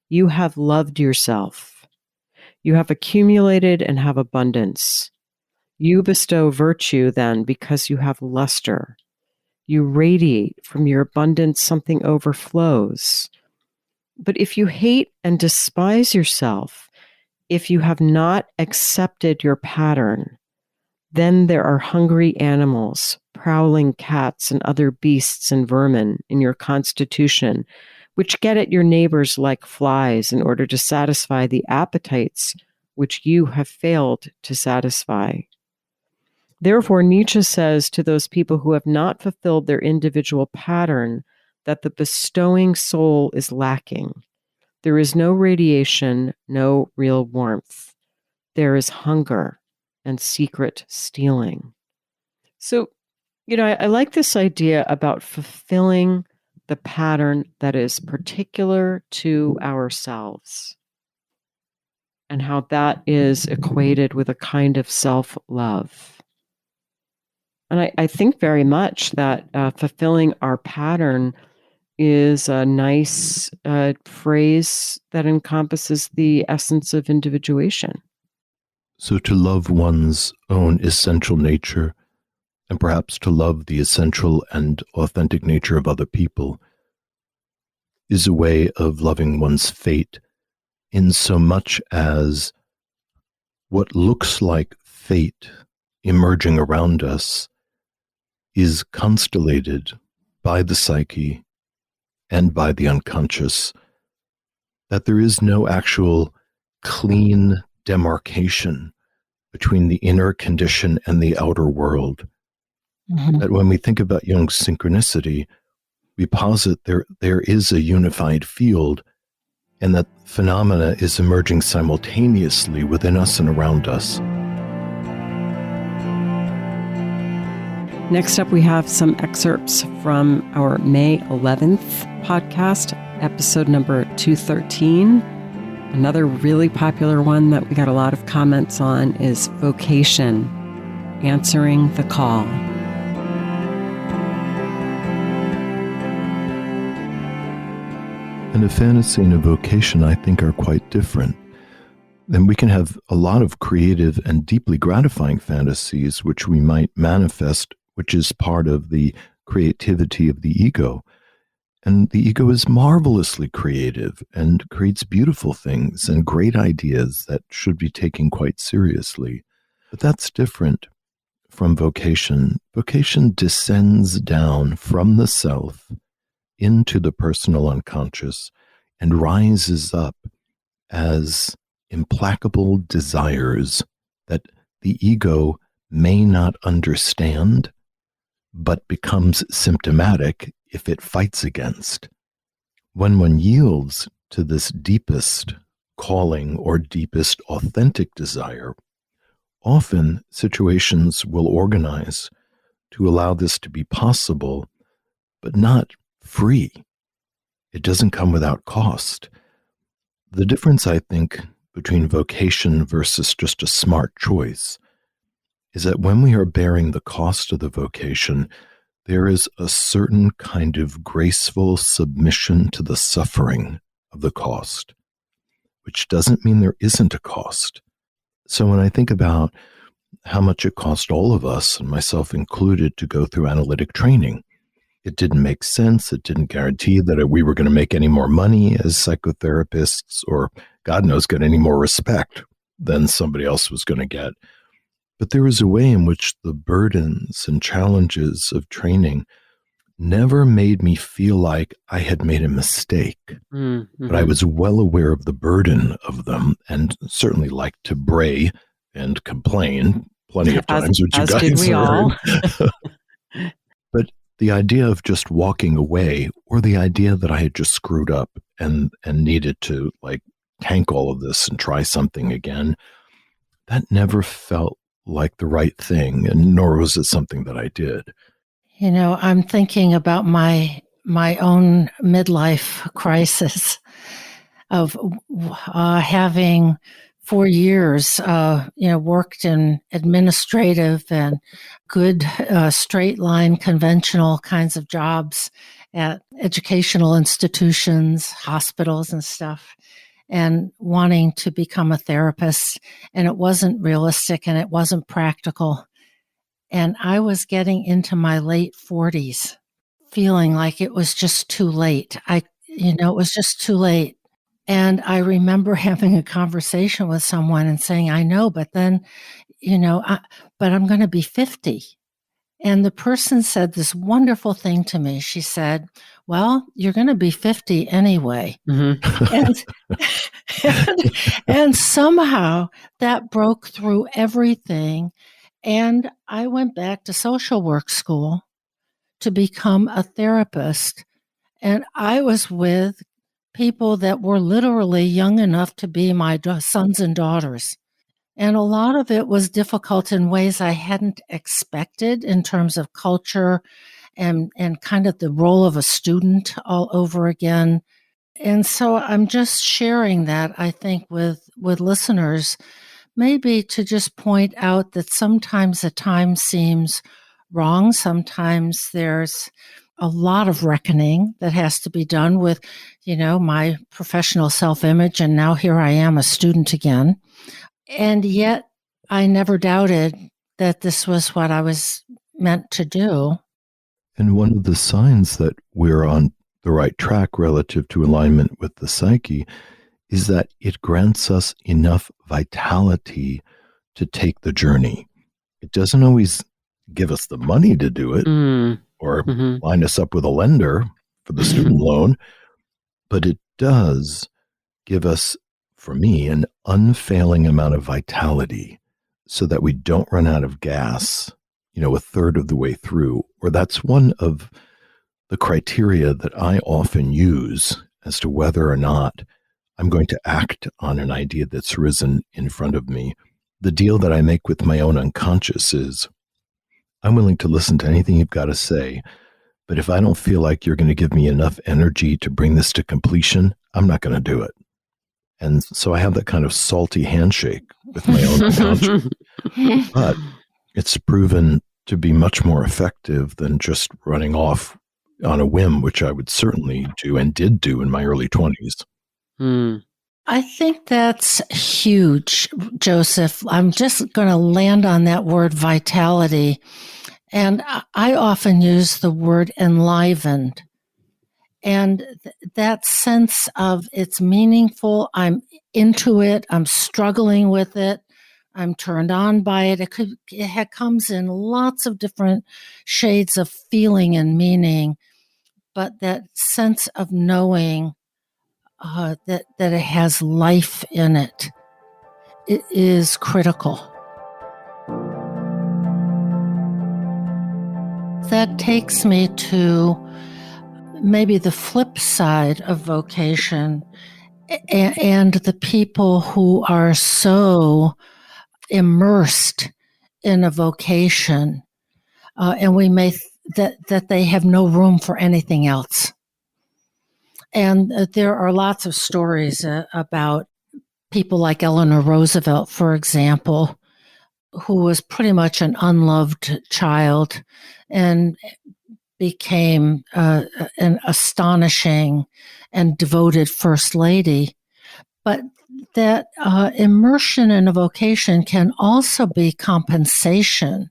you have loved yourself. You have accumulated and have abundance. You bestow virtue then because you have luster. You radiate from your abundance, something overflows. But if you hate and despise yourself, if you have not accepted your pattern, then there are hungry animals, prowling cats and other beasts and vermin in your constitution, which get at your neighbors like flies in order to satisfy the appetites which you have failed to satisfy. Therefore, Nietzsche says to those people who have not fulfilled their individual pattern that the bestowing soul is lacking. There is no radiation, no real warmth. There is hunger and secret stealing. So, I like this idea about fulfilling the pattern that is particular to ourselves and how that is equated with a kind of self-love. And I think very much that fulfilling our pattern is a nice phrase that encompasses the essence of individuation.
So to love one's own essential nature, and perhaps to love the essential and authentic nature of other people, is a way of loving one's fate, in so much as what looks like fate emerging around us is constellated by the psyche and by the unconscious, that there is no actual clean demarcation between the inner condition and the outer world. Mm-hmm. That when we think about Jung's synchronicity, we posit there is a unified field, and that phenomena is emerging simultaneously within us and around us.
Next up, we have some excerpts from our May 11th podcast, episode number 213. Another really popular one that we got a lot of comments on is Vocation, Answering the Call.
And a fantasy and a vocation, I think, are quite different. And we can have a lot of creative and deeply gratifying fantasies which we might manifest, which is part of the creativity of the ego. And the ego is marvelously creative and creates beautiful things and great ideas that should be taken quite seriously. But that's different from vocation. Vocation descends down from the self into the personal unconscious and rises up as implacable desires that the ego may not understand, but becomes symptomatic if it fights against. When one yields to this deepest calling or deepest authentic desire, often situations will organize to allow this to be possible, but not free. It doesn't come without cost. The difference, I think, between vocation versus just a smart choice is that when we are bearing the cost of the vocation, there is a certain kind of graceful submission to the suffering of the cost, which doesn't mean there isn't a cost. So when I think about how much it cost all of us, and myself included, to go through analytic training, it didn't make sense. It didn't guarantee that we were going to make any more money as psychotherapists, or God knows, get any more respect than somebody else was going to get. But there was a way in which the burdens and challenges of training never made me feel like I had made a mistake. Mm-hmm. But I was well aware of the burden of them, and certainly liked to bray and complain plenty of times, which you guys
did we all.
But the idea of just walking away, or the idea that I had just screwed up and needed to tank all of this and try something again, that never felt like the right thing, and nor was it something that I did.
I'm thinking about my own midlife crisis of having 4 years, worked in administrative and good straight line conventional kinds of jobs at educational institutions, hospitals and stuff, and wanting to become a therapist. And it wasn't realistic and it wasn't practical. And I was getting into my late 40s, feeling like it was just too late. It was just too late. And I remember having a conversation with someone and saying, I know, but then, but I'm going to be 50. And the person said this wonderful thing to me. She said, well, you're going to be 50 anyway. Mm-hmm. and somehow that broke through everything. And I went back to social work school to become a therapist. And I was with people that were literally young enough to be my sons and daughters. And a lot of it was difficult in ways I hadn't expected in terms of culture and kind of the role of a student all over again. And so I'm just sharing that, I think, with listeners, maybe to just point out that sometimes the time seems wrong. Sometimes there's a lot of reckoning that has to be done with, my professional self-image. And now here I am, a student again. And yet I never doubted that this was what I was meant to do.
And one of the signs that we're on the right track relative to alignment with the psyche is that it grants us enough vitality to take the journey. It doesn't always give us the money to do it, or line us up with a lender for the student loan, but it does give us, for me, an unfailing amount of vitality so that we don't run out of gas, a third of the way through. Or that's one of the criteria that I often use as to whether or not I'm going to act on an idea that's risen in front of me. The deal that I make with my own unconscious is, I'm willing to listen to anything you've got to say, but if I don't feel like you're going to give me enough energy to bring this to completion, I'm not going to do it. And so I have that kind of salty handshake with my own unconscious. But it's proven to be much more effective than just running off on a whim, which I would certainly do and did do in my early 20s.
I think that's huge, Joseph. I'm just going to land on that word vitality. And I often use the word enlivened. And that sense of it's meaningful, I'm into it, I'm struggling with it, I'm turned on by it. It comes in lots of different shades of feeling and meaning, but that sense of knowing that it has life in it, it is critical. that takes me to maybe the flip side of vocation and the people who are so immersed in a vocation, and we may that they have no room for anything else. And there are lots of stories about people like Eleanor Roosevelt, for example, who was pretty much an unloved child and became an astonishing and devoted first lady. But that immersion in a vocation can also be compensation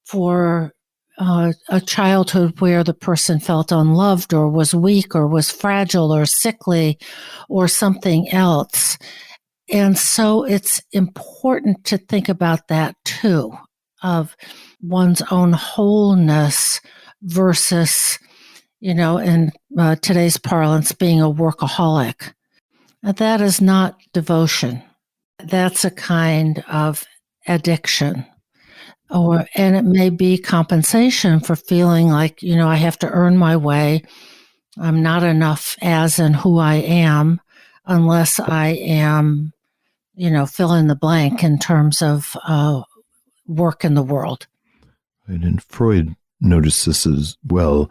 for a childhood where the person felt unloved or was weak or was fragile or sickly or something else. And so it's important to think about that too, of one's own wholeness versus, in today's parlance, being a workaholic. That is not devotion. That's a kind of addiction. And it may be compensation for feeling like, I have to earn my way. I'm not enough as in who I am unless I am, fill in the blank in terms of work in the world.
And Freud noticed this as well,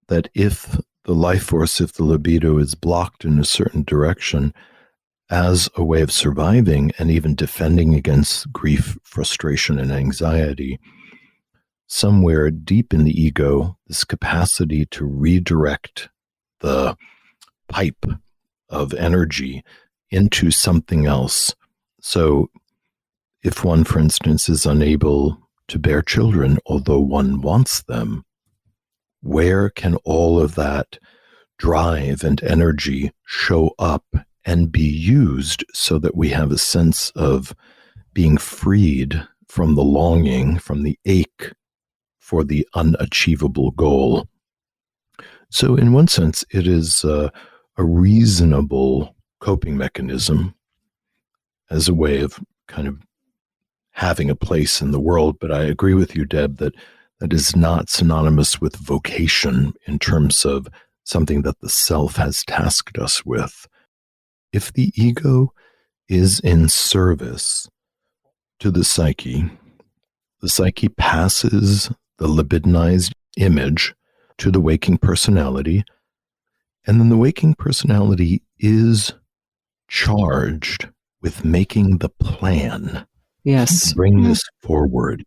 that if the life force, if the libido is blocked in a certain direction as a way of surviving and even defending against grief, frustration, and anxiety, somewhere deep in the ego, this capacity to redirect the pipe of energy into something else. So if one, for instance, is unable to bear children, although one wants them, where can all of that drive and energy show up and be used so that we have a sense of being freed from the longing, from the ache for the unachievable goal? So in one sense, it is a reasonable coping mechanism as a way of kind of having a place in the world. But I agree with you, Deb, that is not synonymous with vocation in terms of something that the self has tasked us with. If the ego is in service to the psyche passes the libidinized image to the waking personality, and then the waking personality is charged with making the plan.
Yes.
To bring this forward,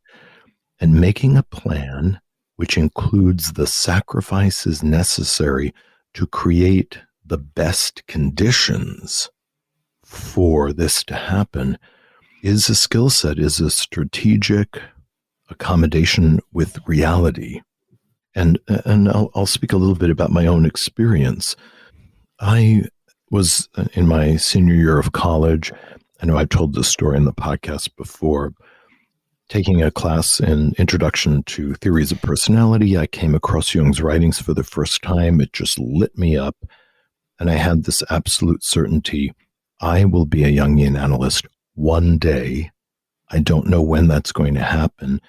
and making a plan which includes the sacrifices necessary to create the best conditions for this to happen is a skill set, is a strategic accommodation with reality. And I'll speak a little bit about my own experience. I was in my senior year of college. I know I've told this story in the podcast before. Taking a class in Introduction to Theories of Personality, I came across Jung's writings for the first time. It just lit me up. And I had this absolute certainty, I will be a Jungian analyst one day. I don't know when that's going to happen,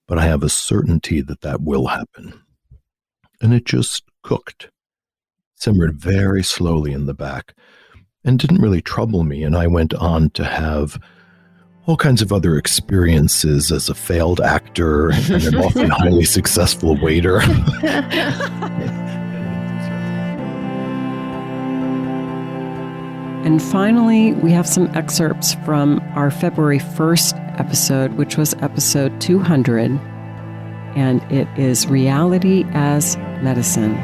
but I have a certainty that that will happen. And it just cooked, simmered very slowly in the back, and didn't really trouble me. And I went on to have all kinds of other experiences as a failed actor and an often highly successful waiter.
And finally, we have some excerpts from our February 1st episode, which was episode 200, and it is Reality as Medicine.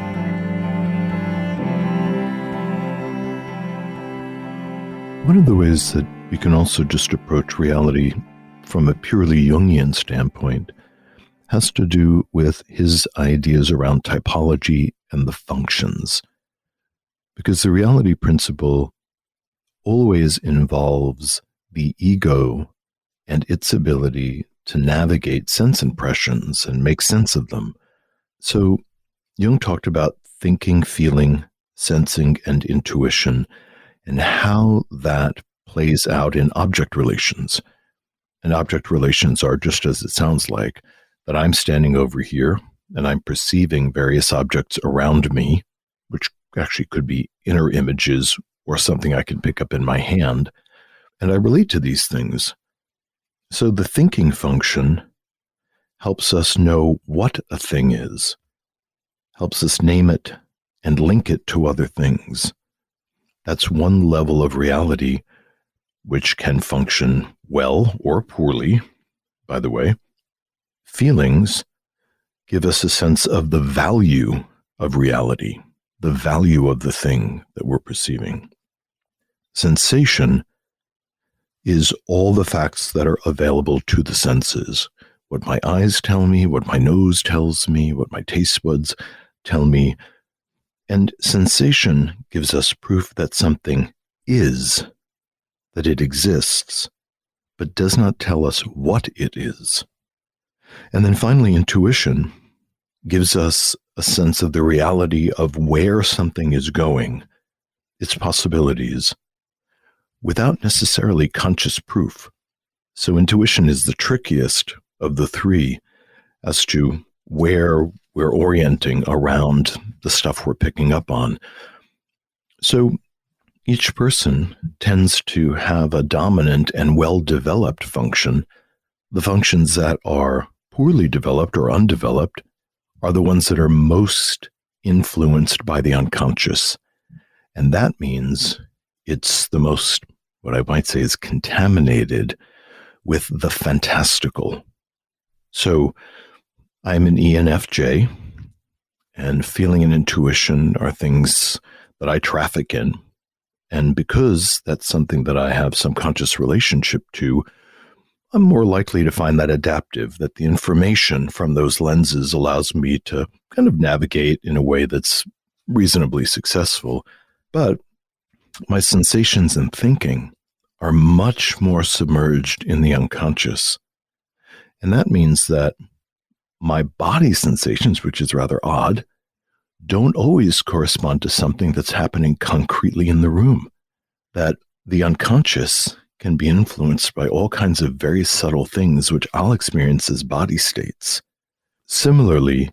One of the ways that we can also just approach reality from a purely Jungian standpoint has to do with his ideas around typology and the functions. Because the reality principle always involves the ego and its ability to navigate sense impressions and make sense of them. So Jung talked about thinking, feeling, sensing, and intuition, and how that plays out in object relations. And object relations are just as it sounds like, that I'm standing over here and I'm perceiving various objects around me, which actually could be inner images or something I can pick up in my hand, and I relate to these things. So the thinking function helps us know what a thing is, helps us name it and link it to other things. That's one level of reality which can function well or poorly, by the way. Feelings give us a sense of the value of reality, the value of the thing that we're perceiving. Sensation is all the facts that are available to the senses. What my eyes tell me, what my nose tells me, what my taste buds tell me. And sensation gives us proof that something is, that it exists, but does not tell us what it is. And then finally, intuition gives us a sense of the reality of where something is going, its possibilities, without necessarily conscious proof. So intuition is the trickiest of the three as to where we're orienting around the stuff we're picking up on. So each person tends to have a dominant and well-developed function. The functions that are poorly developed or undeveloped are the ones that are most influenced by the unconscious. And that means it's the most, what I might say, is contaminated with the fantastical. So I'm an ENFJ, and feeling and intuition are things that I traffic in. And because that's something that I have some conscious relationship to, I'm more likely to find that adaptive, that the information from those lenses allows me to kind of navigate in a way that's reasonably successful. But my sensations and thinking are much more submerged in the unconscious. And that means that my body sensations, which is rather odd, don't always correspond to something that's happening concretely in the room. That the unconscious can be influenced by all kinds of very subtle things, which I'll experience as body states. Similarly,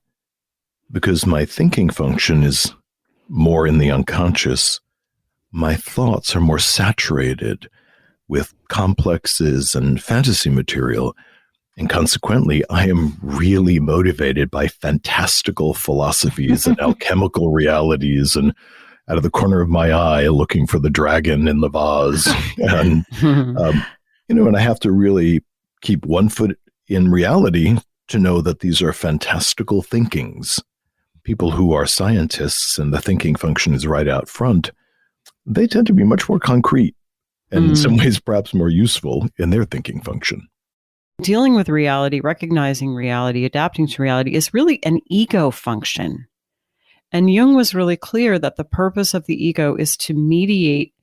because my thinking function is more in the unconscious, my thoughts are more saturated with complexes and fantasy material. And consequently, I am really motivated by fantastical philosophies and alchemical realities, and out of the corner of my eye, looking for the dragon in the vase. And, and I have to really keep one foot in reality to know that these are fantastical thinkings. People who are scientists and the thinking function is right out front, they tend to be much more concrete and in some ways perhaps more useful in their thinking function.
Dealing with reality, recognizing reality, adapting to reality is really an ego function. And Jung was really clear that the purpose of the ego is to mediate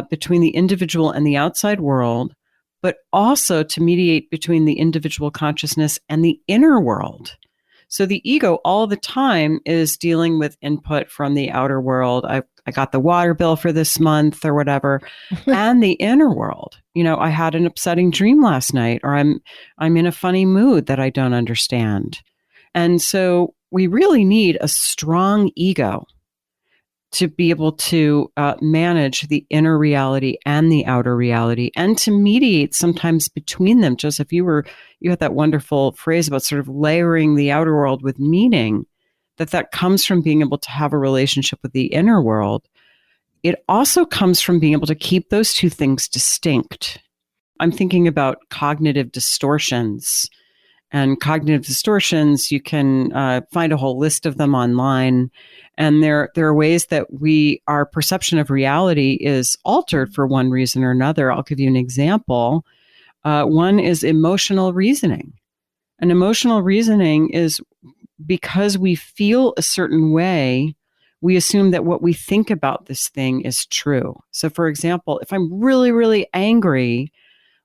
between the individual and the outside world, but also to mediate between the individual consciousness and the inner world. So the ego all the time is dealing with input from the outer world. I got the water bill for this month or whatever, and the inner world. I had an upsetting dream last night, or I'm in a funny mood that I don't understand. And so we really need a strong ego to be able to manage the inner reality and the outer reality, and to mediate sometimes between them. Joseph, you had that wonderful phrase about sort of layering the outer world with meaning, that comes from being able to have a relationship with the inner world. It also comes from being able to keep those two things distinct. I'm thinking about cognitive distortions. And cognitive distortions, you can find a whole list of them online. And there are ways that our perception of reality is altered for one reason or another. I'll give you an example. One is emotional reasoning. And emotional reasoning is because we feel a certain way, we assume that what we think about this thing is true. So for example, if I'm really, really angry,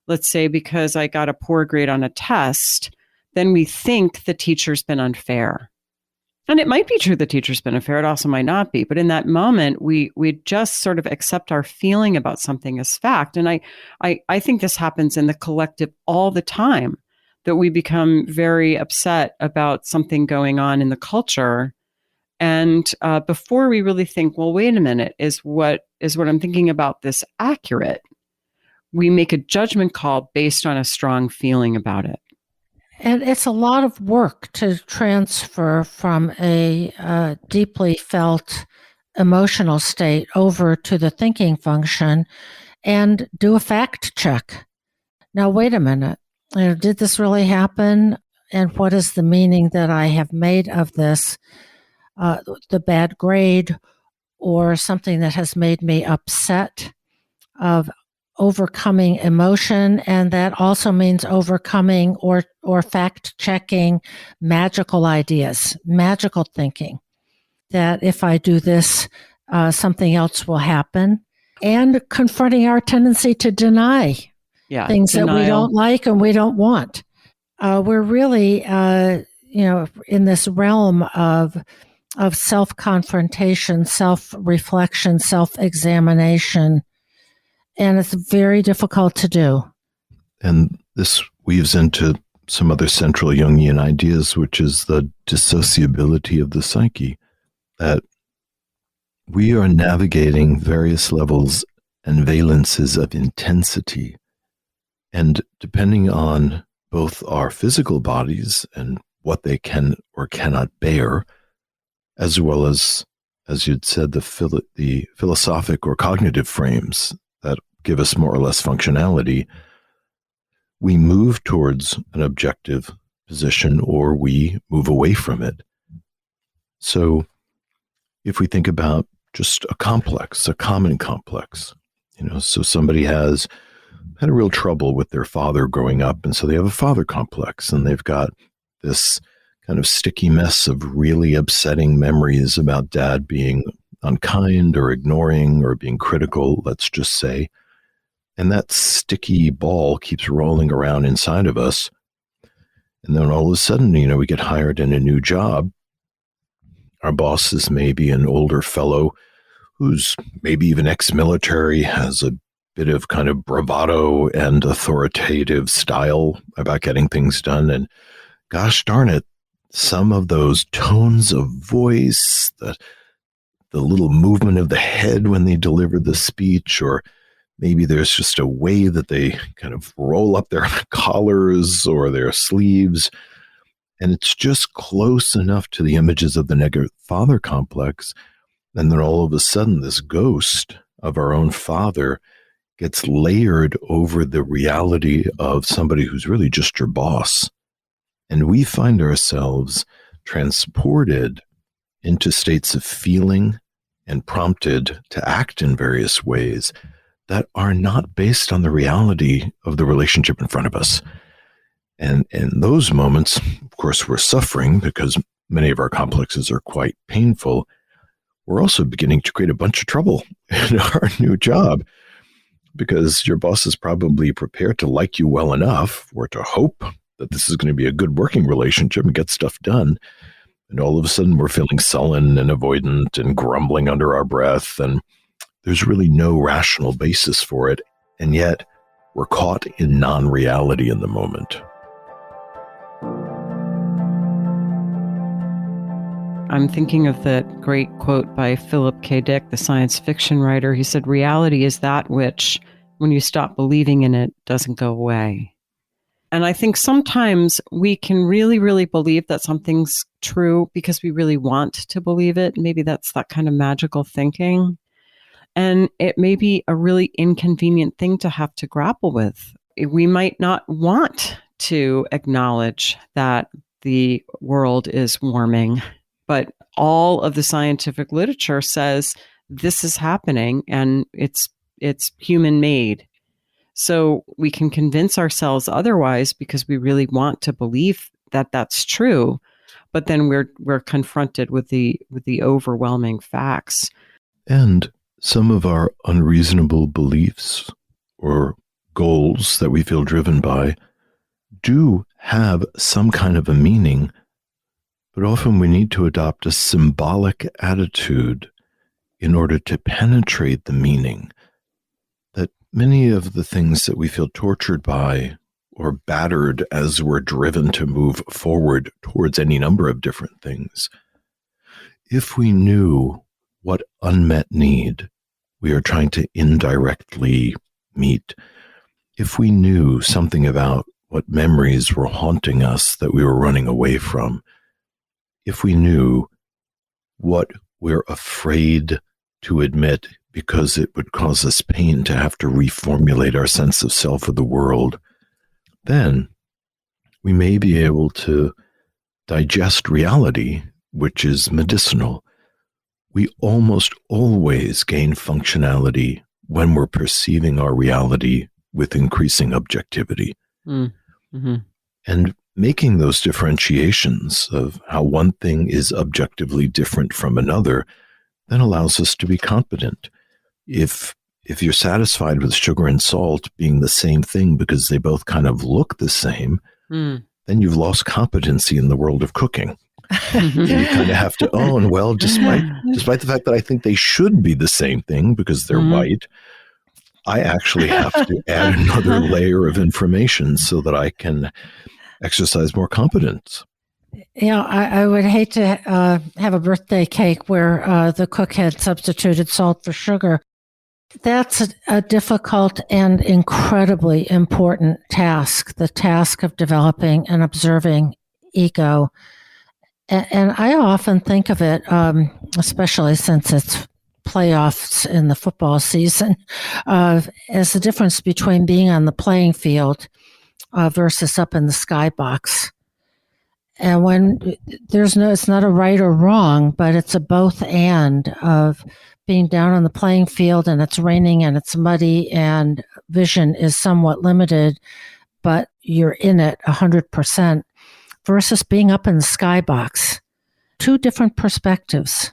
let's say because I got a poor grade on a test, then we think the teacher's been unfair. And it might be true the teacher's been unfair. It also might not be. But in that moment, we just sort of accept our feeling about something as fact. And I think this happens in the collective all the time, that we become very upset about something going on in the culture. And before we really think, well, wait a minute, is what I'm thinking about this accurate? We make a judgment call based on a strong feeling about it.
And it's a lot of work to transfer from a deeply felt emotional state over to the thinking function and do a fact check. Now, wait a minute. Did this really happen? And what is the meaning that I have made of this? The bad grade or something that has made me upset, of overcoming emotion, and that also means overcoming or fact checking magical ideas, magical thinking, that if I do this, something else will happen, and confronting our tendency to deny things that we don't like and we don't want. We're really, in this realm of self-confrontation, self-reflection, self-examination, and it's very difficult to do.
And this weaves into some other central Jungian ideas, which is the dissociability of the psyche, that we are navigating various levels and valences of intensity. And depending on both our physical bodies and what they can or cannot bear, as well as you'd said, the philosophic or cognitive frames that give us more or less functionality, we move towards an objective position or we move away from it. So if we think about just a complex, a common complex, so somebody has had a real trouble with their father growing up, and so they have a father complex, and they've got this kind of sticky mess of really upsetting memories about dad being unkind or ignoring or being critical, let's just say. And that sticky ball keeps rolling around inside of us. And then all of a sudden, we get hired in a new job. Our boss is maybe an older fellow who's maybe even ex-military, has a bit of kind of bravado and authoritative style about getting things done. And gosh darn it, some of those tones of voice, the little movement of the head when they deliver the speech, or maybe there's just a way that they kind of roll up their collars or their sleeves, and it's just close enough to the images of the negative father complex. And then all of a sudden, this ghost of our own father gets layered over the reality of somebody who's really just your boss. And we find ourselves transported into states of feeling and prompted to act in various ways that are not based on the reality of the relationship in front of us. And in those moments, of course, we're suffering because many of our complexes are quite painful. We're also beginning to create a bunch of trouble in our new job because your boss is probably prepared to like you well enough or to hope that this is going to be a good working relationship and get stuff done. And all of a sudden we're feeling sullen and avoidant and grumbling under our breath. And there's really no rational basis for it. And yet we're caught in non-reality in the moment.
I'm thinking of that great quote by Philip K. Dick, the science fiction writer. He said, reality is that which, when you stop believing in it, doesn't go away. And I think sometimes we can really, really believe that something's true because we really want to believe it. Maybe that's that kind of magical thinking. And it may be a really inconvenient thing to have to grapple with. We might not want to acknowledge that the world is warming, but all of the scientific literature says this is happening and it's human made. So we can convince ourselves otherwise because we really want to believe that that's true, but then we're confronted with the overwhelming facts.
And some of our unreasonable beliefs or goals that we feel driven by do have some kind of a meaning, but often we need to adopt a symbolic attitude in order to penetrate the meaning. That many of the things that we feel tortured by or battered as we're driven to move forward towards any number of different things. If we knew what unmet need we are trying to indirectly meet, if we knew something about what memories were haunting us that we were running away from, if we knew what we're afraid to admit because it would cause us pain to have to reformulate our sense of self or the world, then we may be able to digest reality, which is medicinal. We almost always gain functionality when we're perceiving our reality with increasing objectivity.
Mm-hmm.
And making those differentiations of how one thing is objectively different from another then allows us to be competent. If you're satisfied with sugar and salt being the same thing because they both kind of look the same, then you've lost competency in the world of cooking. And you kind of have to own, well, despite the fact that I think they should be the same thing because they're white, I actually have to add another layer of information so that I can exercise more competence.
Yeah, I would hate to have a birthday cake where the cook had substituted salt for sugar. That's a difficult and incredibly important task, the task of developing and observing ego. And I often think of it, especially since it's playoffs in the football season, as the difference between being on the playing field versus up in the skybox. And when it's not a right or wrong, but it's a both and of being down on the playing field and it's raining and it's muddy and vision is somewhat limited, but you're in it 100%. Versus being up in the skybox. Two different perspectives.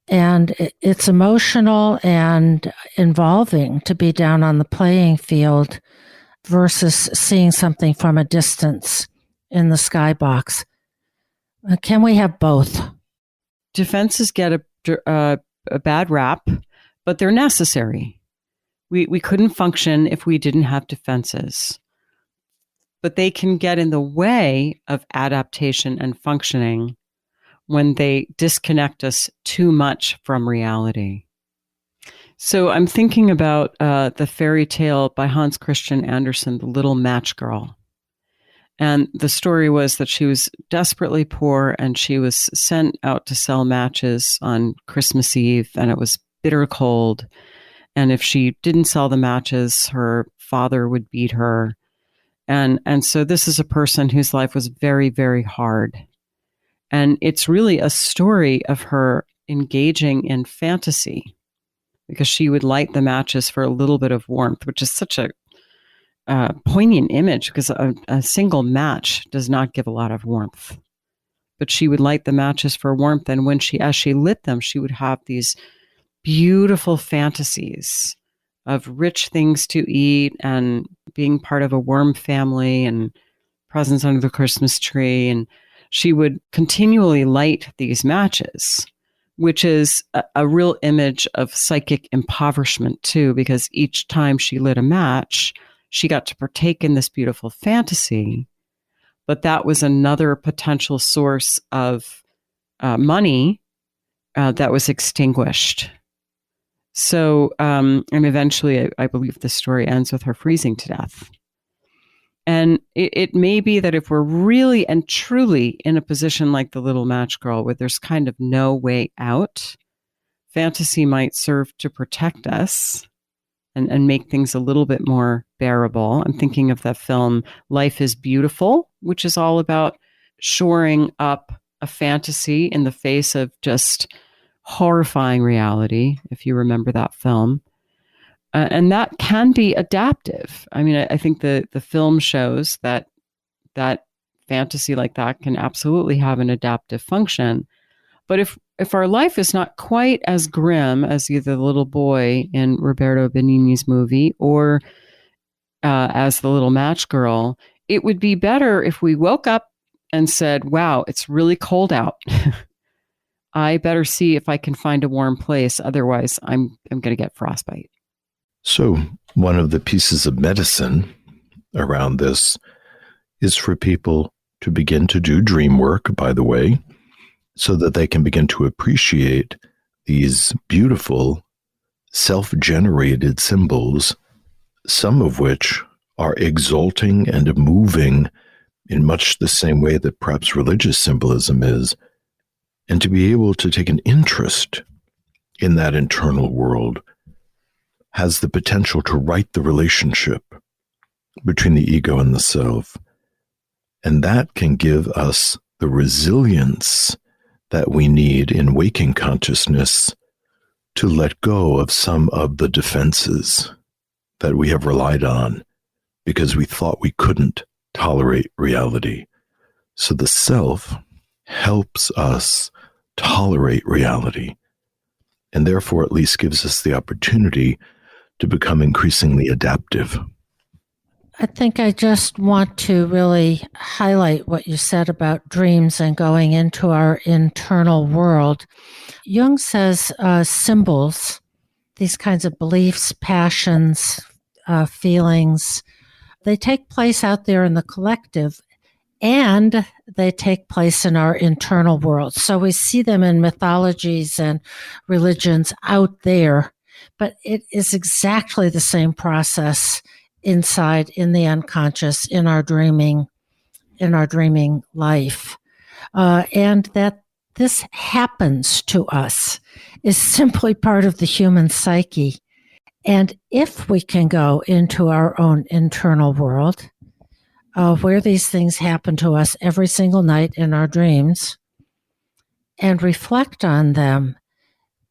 And it's emotional and involving to be down on the playing field versus seeing something from a distance in the skybox. Can we have both?
Defenses get a bad rap, but they're necessary. We couldn't function if we didn't have defenses. But they can get in the way of adaptation and functioning when they disconnect us too much from reality. So I'm thinking about the fairy tale by Hans Christian Andersen, The Little Match Girl. And the story was that she was desperately poor and she was sent out to sell matches on Christmas Eve, and it was bitter cold. And if she didn't sell the matches, her father would beat her. And so this is a person whose life was very, very hard. And it's really a story of her engaging in fantasy because she would light the matches for a little bit of warmth, which is such a poignant image because a single match does not give a lot of warmth. But she would light the matches for warmth. And as she lit them, she would have these beautiful fantasies of rich things to eat and being part of a worm family and presents under the Christmas tree. And she would continually light these matches, which is a real image of psychic impoverishment too, because each time she lit a match, she got to partake in this beautiful fantasy. But that was another potential source of money that was extinguished. So, and eventually, I believe the story ends with her freezing to death. And it may be that if we're really and truly in a position like the little match girl, where there's kind of no way out, fantasy might serve to protect us and make things a little bit more bearable. I'm thinking of the film Life is Beautiful, which is all about shoring up a fantasy in the face of just horrifying reality, if you remember that film. And that can be adaptive. I mean, I think the film shows that fantasy like that can absolutely have an adaptive function. But if our life is not quite as grim as either the little boy in Roberto Benigni's movie or as the little match girl, it would be better if we woke up and said, wow, it's really cold out. I better see if I can find a warm place. Otherwise, I'm going to get frostbite.
So one of the pieces of medicine around this is for people to begin to do dream work, by the way, so that they can begin to appreciate these beautiful self-generated symbols, some of which are exalting and moving in much the same way that perhaps religious symbolism is, and to be able to take an interest in that internal world has the potential to right the relationship between the ego and the self. And that can give us the resilience that we need in waking consciousness to let go of some of the defenses that we have relied on because we thought we couldn't tolerate reality. So the self helps us tolerate reality, and therefore at least gives us the opportunity to become increasingly adaptive.
I think I just want to really highlight what you said about dreams and going into our internal world. Jung says symbols, these kinds of beliefs, passions, feelings, they take place out there in the collective, and they take place in our internal world. So we see them in mythologies and religions out there, but it is exactly the same process inside, in the unconscious, in our dreaming life. And that this happens to us is simply part of the human psyche. And if we can go into our own internal world, where these things happen to us every single night in our dreams, and reflect on them,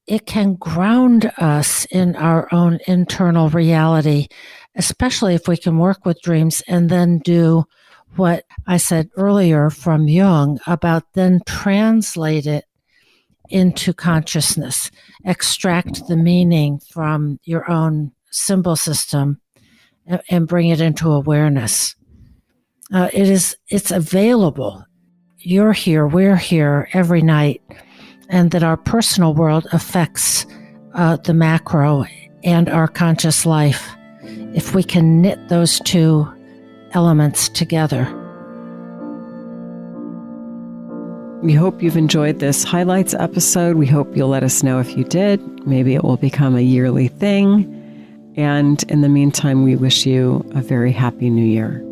it can ground us in our own internal reality, especially if we can work with dreams and then do what I said earlier from Jung about then translate it into consciousness, extract the meaning from your own symbol system and bring it into awareness. It's available. You're here, we're here every night, and that our personal world affects the macro and our conscious life if we can knit those two elements together.
We hope you've enjoyed this highlights episode. We hope you'll let us know if you did. Maybe it will become a yearly thing. And in the meantime, we wish you a very happy new year.